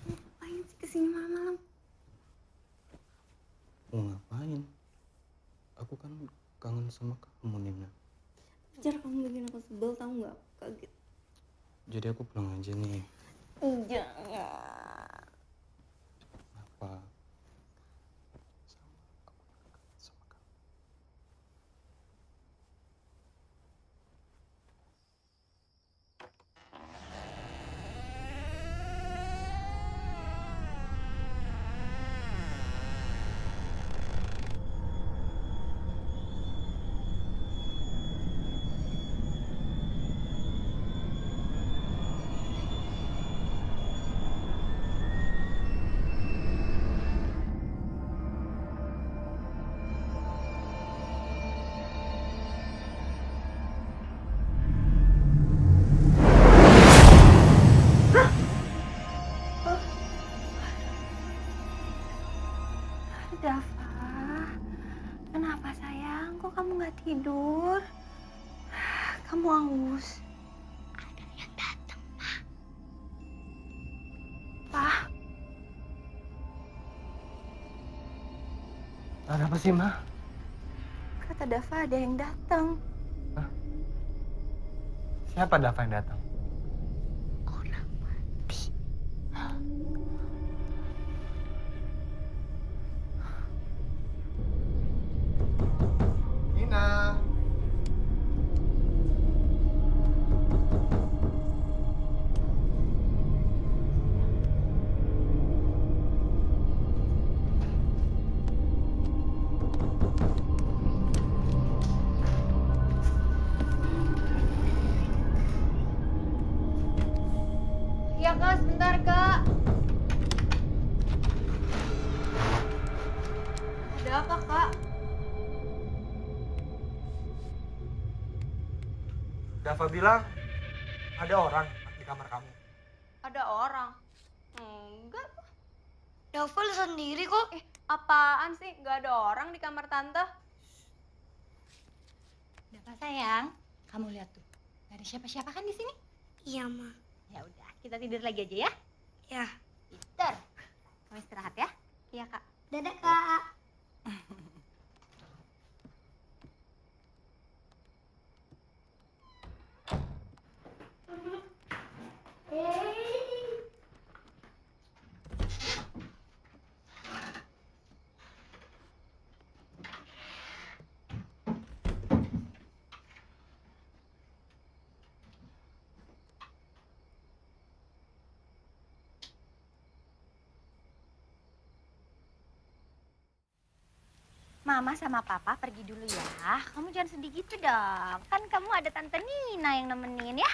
Ngapain sih kesini malam-malam? Mau ngapain? Aku kan kangen sama kamu, Nina. Jar, kamu bikin aku sebel tau nggak? Kaget. Jadi aku pulang aja nih. Jangan. Apa? Dava, kenapa sayang? Kok kamu nggak tidur? Kamu haus. Ada yang datang, Mah. Pak, Ada apa sih, Ma? kata Dava ada yang datang. Siapa Dava yang datang? Orang mati. Nina. Iya kak, sebentar kak. Ada apa kak? Dava bilang ada orang di kamar kamu. Ada orang? Enggak. Dava sendiri kok. Apaan sih? Nggak ada orang di kamar tante. Dava sayang, kamu lihat tuh. Gak ada siapa-siapa kan di sini? Iya, Mah. Ya udah, kita tidur lagi aja ya. Ya. Pinter. Kamu istirahat ya. Iya kak. Dadah, Kak. Mama sama Papa pergi dulu ya. Kamu jangan sedih gitu dong. Kan kamu ada Tante Nina yang nemenin ya.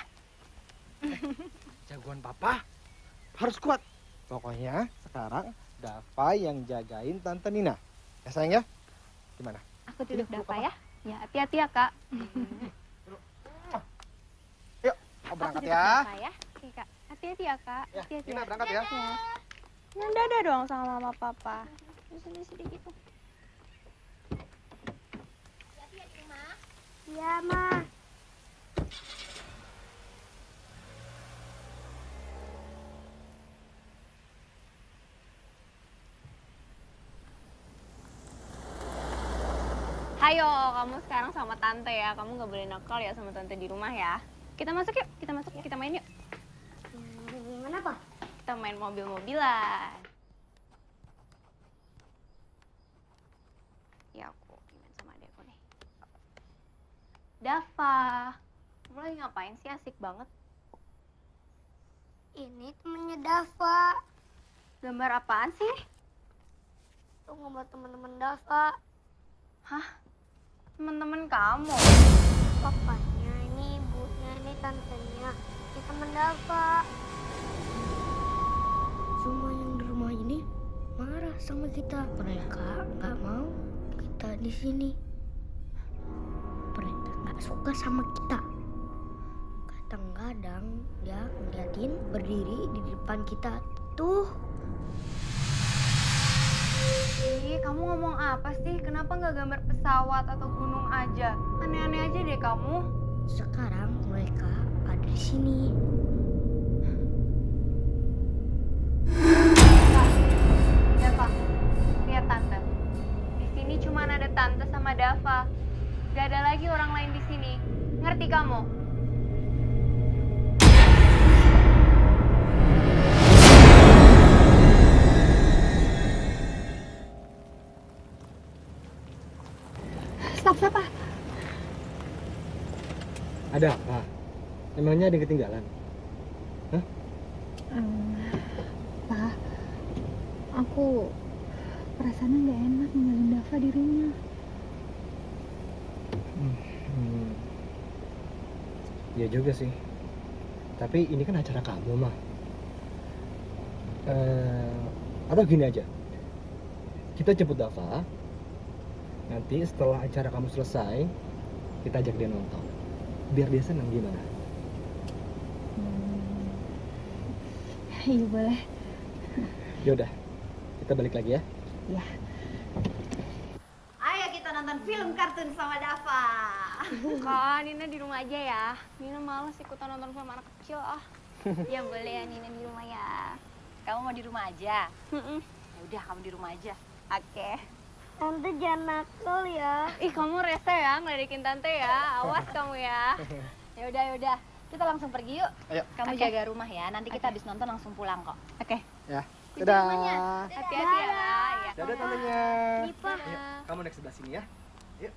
Jagoan Papa harus kuat. Pokoknya sekarang Dava yang jagain Tante Nina. Ya sayang ya? Gimana? Aku titip Dava ya. Ya, hati-hati ya, Kak. Yuk, aku berangkat Aku titip ya. Dava ya. Oke, Kak. Hati-hati ya, Kak. Ya, Hati-hati Nina ya. berangkat ya. Ya. Yang dadah dong sama mama papa. Sedih-sedih gitu. Iya, Ma. Hayo, kamu sekarang sama tante ya. Kamu nggak boleh nakal ya sama tante di rumah ya. Kita masuk yuk, kita masuk, kita main yuk. Gimana, Pak? Kita main mobil-mobilan. Ya aku main sama adekku nih. Dava, kamu lagi ngapain sih? Asik banget. Ini temennya Dava. Gambar apaan sih? Tuh gambar teman-teman Dava. Hah? Temen-temen kamu? Papanya ini, ibunya ini, tantenya. Ini teman Dava. Semua yang di rumah ini marah sama kita. Mereka nggak mau kita di sini. Mereka nggak suka sama kita. Kadang-kadang dia ngeliatin berdiri di depan kita. Tuh. Ih, kamu ngomong apa sih? Kenapa nggak gambar pesawat atau gunung aja? Aneh-aneh aja deh kamu. Sekarang mereka ada di sini. Dava, lihat tante. Di sini cuma ada tante sama Dava. Gak ada lagi orang lain di sini. Ngerti kamu? Stop, Pak. Ada apa? Emangnya ada yang ketinggalan? Hah? Pak, aku perasaannya nggak enak ninggalin Dava di rumah. Ya juga sih. Tapi ini kan acara kamu, mah. Atau gini aja. Kita jemput Dava. Nanti setelah acara kamu selesai, kita ajak dia nonton. Biar dia senang gimana? Iya boleh. Yaudah, kita balik lagi ya. Ya. Ayo kita nonton film kartun sama Dava. Kak, Nina di rumah aja ya. Nina males ikutan nonton film anak kecil ah. Ya boleh ya Nina di rumah ya. Kamu mau di rumah aja? Ya udah kamu di rumah aja. Oke. Tante jangan nakal ya. Ih, kamu rese ya ngeledekin tante ya. Awas kamu ya. Ya udah. Kita langsung pergi yuk. Ayo. Kamu jaga rumah ya. Nanti kita habis nonton langsung pulang kok. Oke. Ya. Kunci Dadah. rumahnya. Hati-hati ya. Ya. Dadah tantenya. Nih, Pak. Ayo, kamu naik sebelah sini ya. Yuk.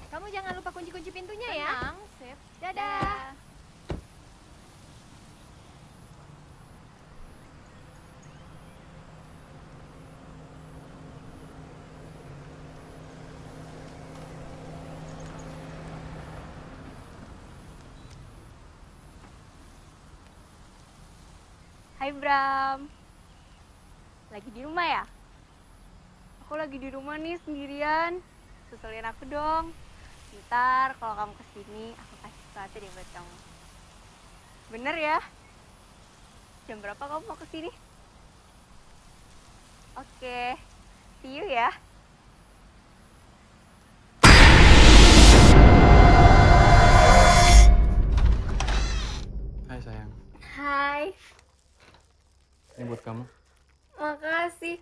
Kamu jangan lupa kunci-kunci pintunya ya. Tenang, sip. Dadah. Hai Bram. Lagi di rumah ya? Aku lagi di rumah nih sendirian. Susulin aku dong. Ntar kalau kamu kesini, aku kasih sesuatu deh buat kamu. Bener ya? Jam berapa kamu mau kesini? Oke, see you ya. Hai sayang, Hai, ini buat kamu. makasih.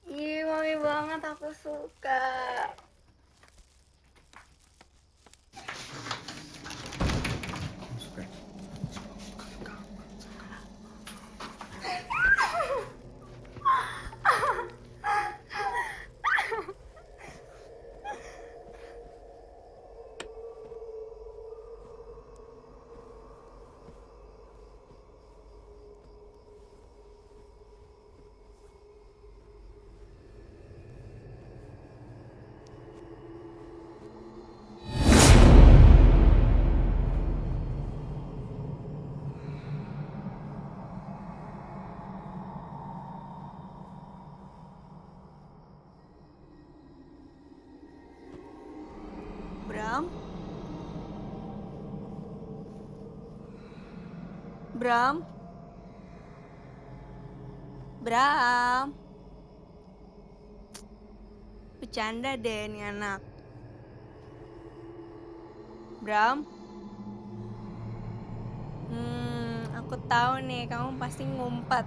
Ih, wangi banget, aku suka. Bram? Bram? Bercanda deh ini anak. Bram? Aku tahu nih, kamu pasti ngumpet.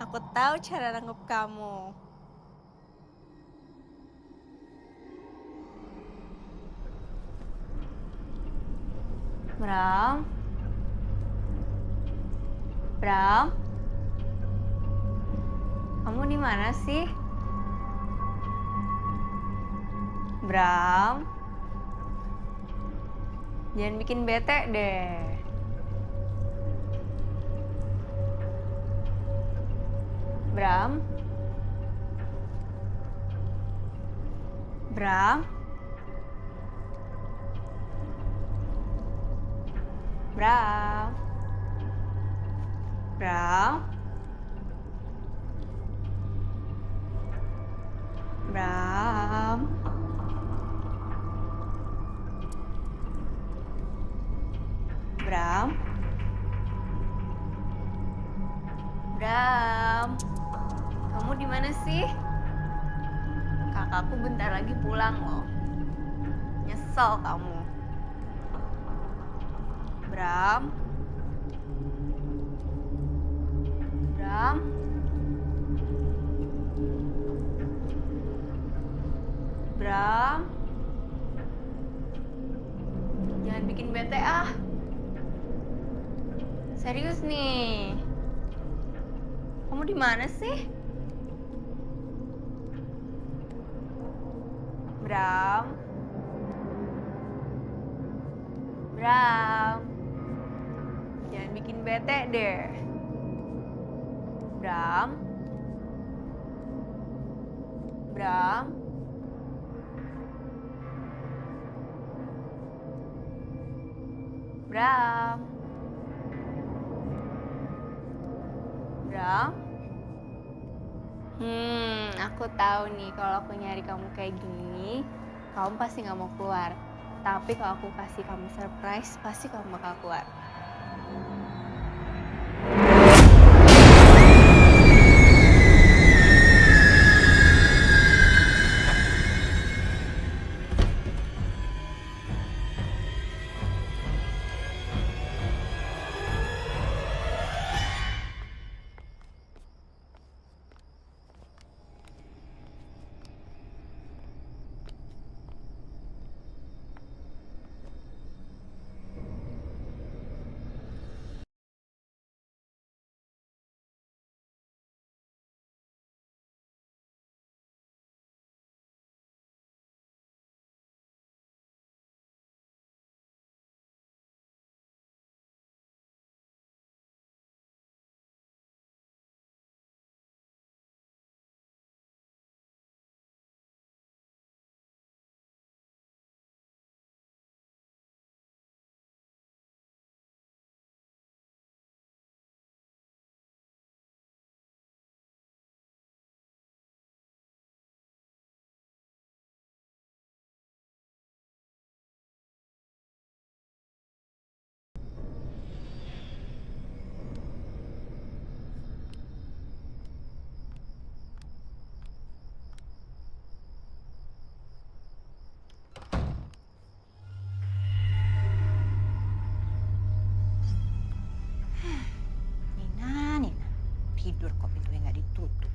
Aku tahu cara nangkep kamu. Bram? Bram? Kamu di mana sih? Bram? Jangan bikin bete deh. Bram? Bram? Bram? Bram? Bram? Bram? Bram? Kamu di mana sih? Kakakku bentar lagi pulang loh. Nyesel kamu. Bram? Bram? Bram? Jangan bikin bete ah. Serius nih. Kamu di mana sih? Bram? Bram? Jangan bikin bete deh. Bram? Bram? Bram? Bram? Aku tahu nih kalau aku nyari kamu kayak gini, kamu pasti nggak mau keluar. Tapi kalau aku kasih kamu surprise, pasti kamu bakal keluar. Tidur kok pintunya nggak ditutup.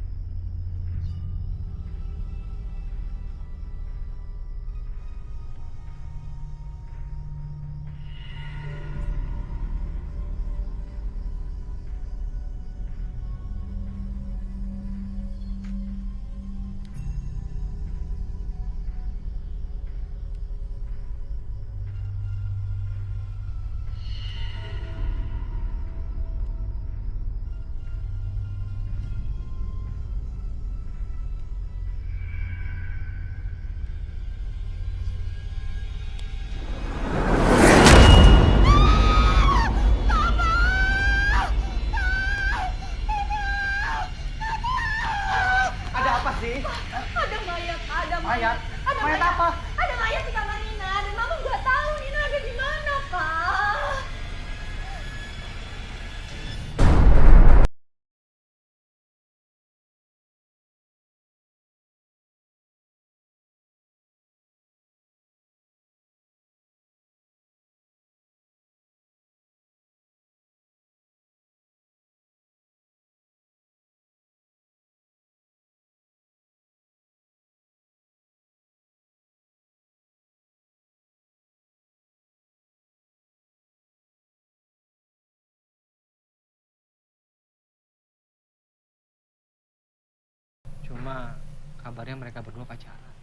kabarnya mereka berdua pacaran.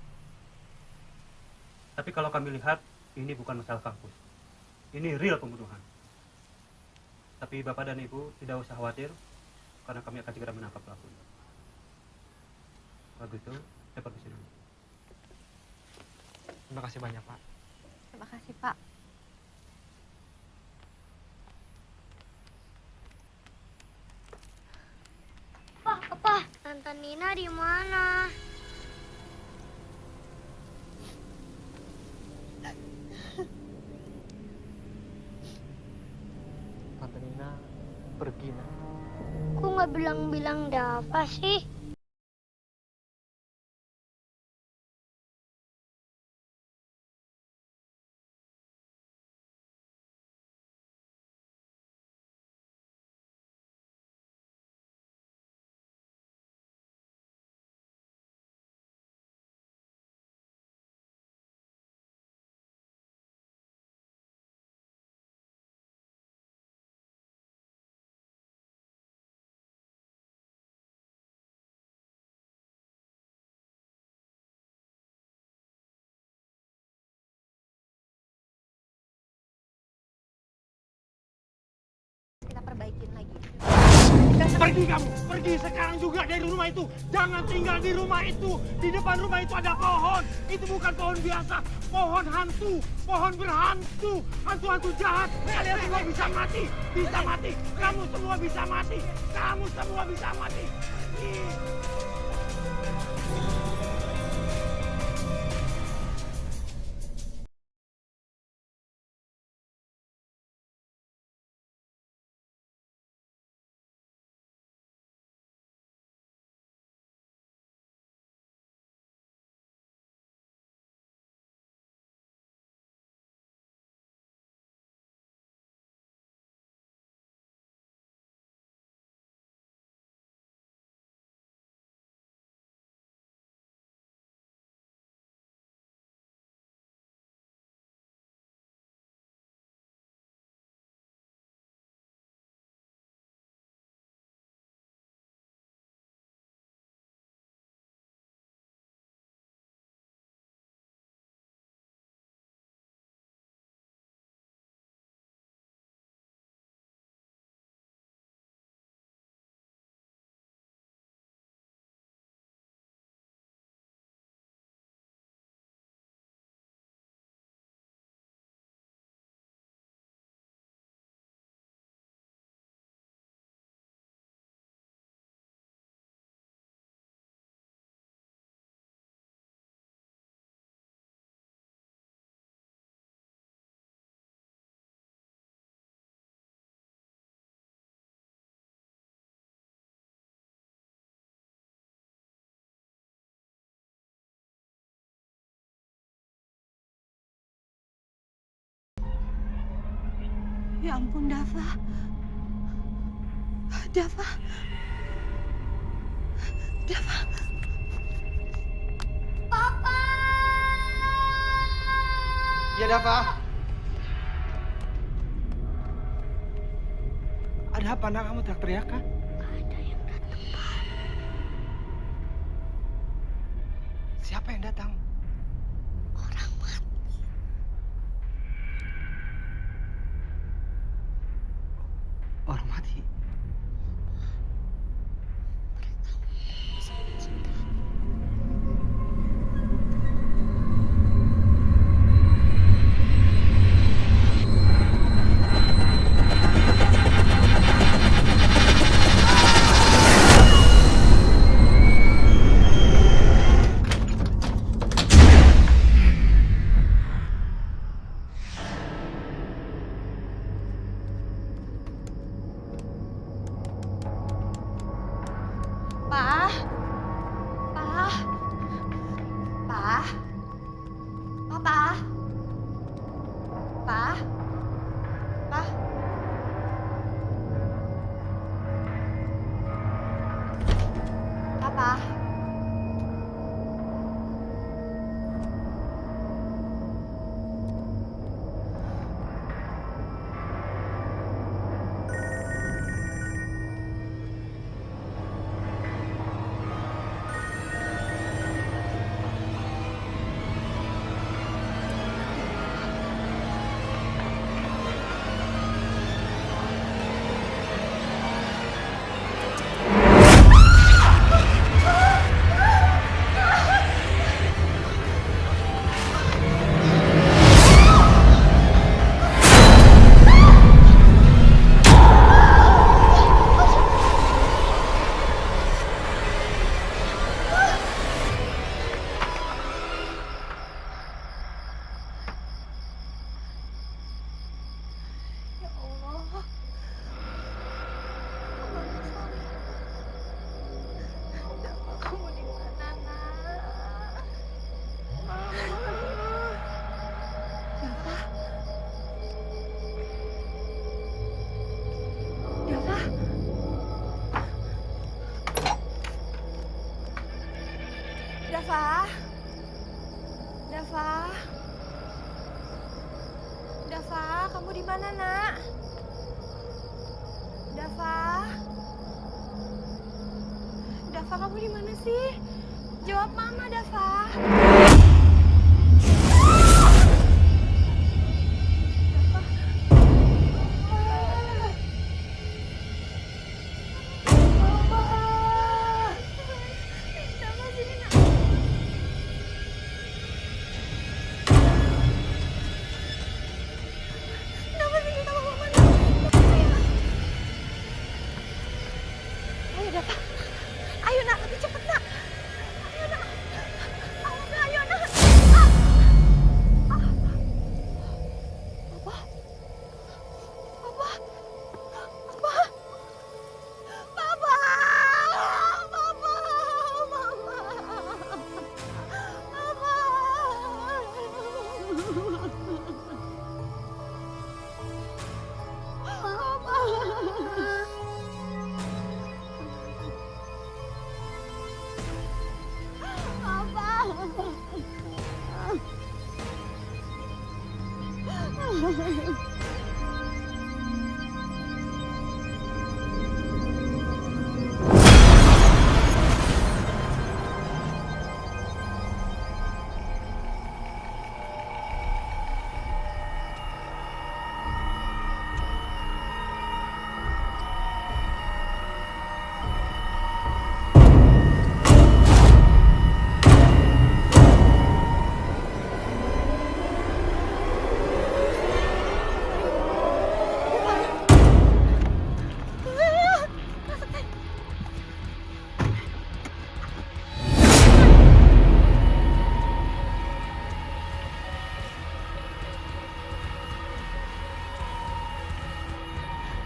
Tapi kalau kami lihat, ini bukan masalah kampus. Ini real pembunuhan. Tapi Bapak dan Ibu tidak usah khawatir, karena kami akan segera menangkap pelakunya. Kalau gitu, saya permisi dulu. Terima kasih banyak, Pak. Terima kasih, Pak. Apa? Tante Nina di mana? Tante Nina pergi, Nak. Kok nggak bilang-bilang Dava sih? Kita perbaikin lagi. Pergi kamu, pergi sekarang juga dari rumah itu. Jangan tinggal di rumah itu. Di depan rumah itu ada pohon. Itu bukan pohon biasa, pohon hantu, pohon berhantu, hantu-hantu jahat. Kalian semua bisa mati, bisa mati. Kamu semua bisa mati, kamu semua bisa mati. Ih. Ya ampun, Dava. Dava. Dava. Papa! Ya, Dava. Ada apa, Nak? Kamu teriak-teriak, kah? Ada yang datang, Pak. Siapa yang datang? Orang mati. Orang mati. Pak. Pak. Pak. Papa. Pak. Pak. Papa. Dava? Dava? Dava, kamu di mana, Nak? Dava? Dava, kamu di mana sih? Jawab Mama, Dava. Ayo, Dava. Ayo, Nak, lebih cepat, Nak. Ayo, Nak. Ayo, Nak, ayo, Nak. Papa? Papa? Papa? Papa? Papa?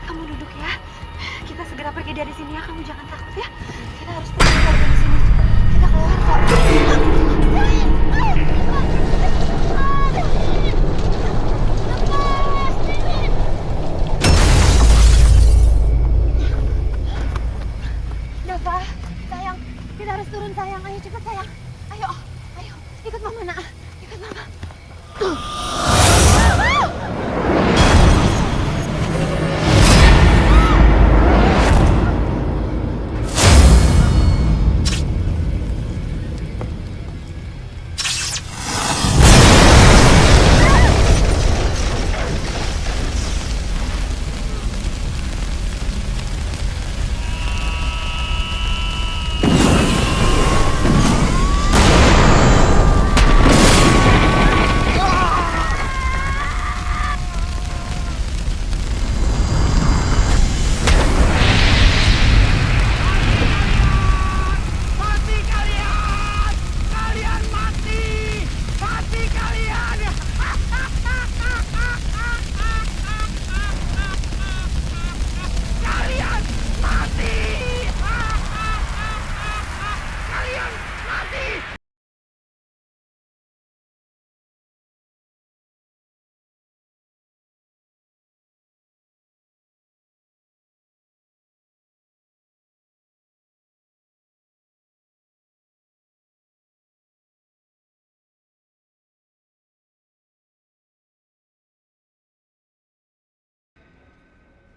Kamu duduk ya. Kita segera pergi dari sini ya. Kamu jangan takut ya. Kita harus pergi dari sini. Kita keluar kok. Dava, sayang. Kita harus turun, sayang. Ayo cepat, sayang. Ayo, ayo. Ikut Mama, Nak. Ikut Mama.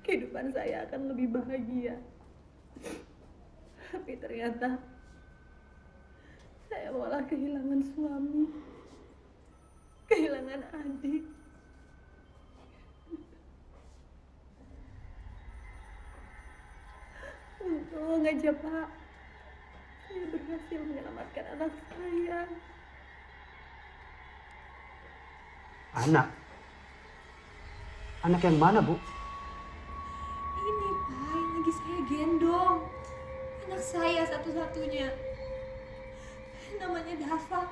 Kehidupan saya akan lebih bahagia. Tapi ternyata saya malah kehilangan suami, kehilangan adik. Untung aja, Pak. Saya berhasil menyelamatkan anak saya. Anak? Anak yang mana, Bu? Ini, Pak, yang lagi saya gendong. Anak saya satu-satunya. Namanya Dava.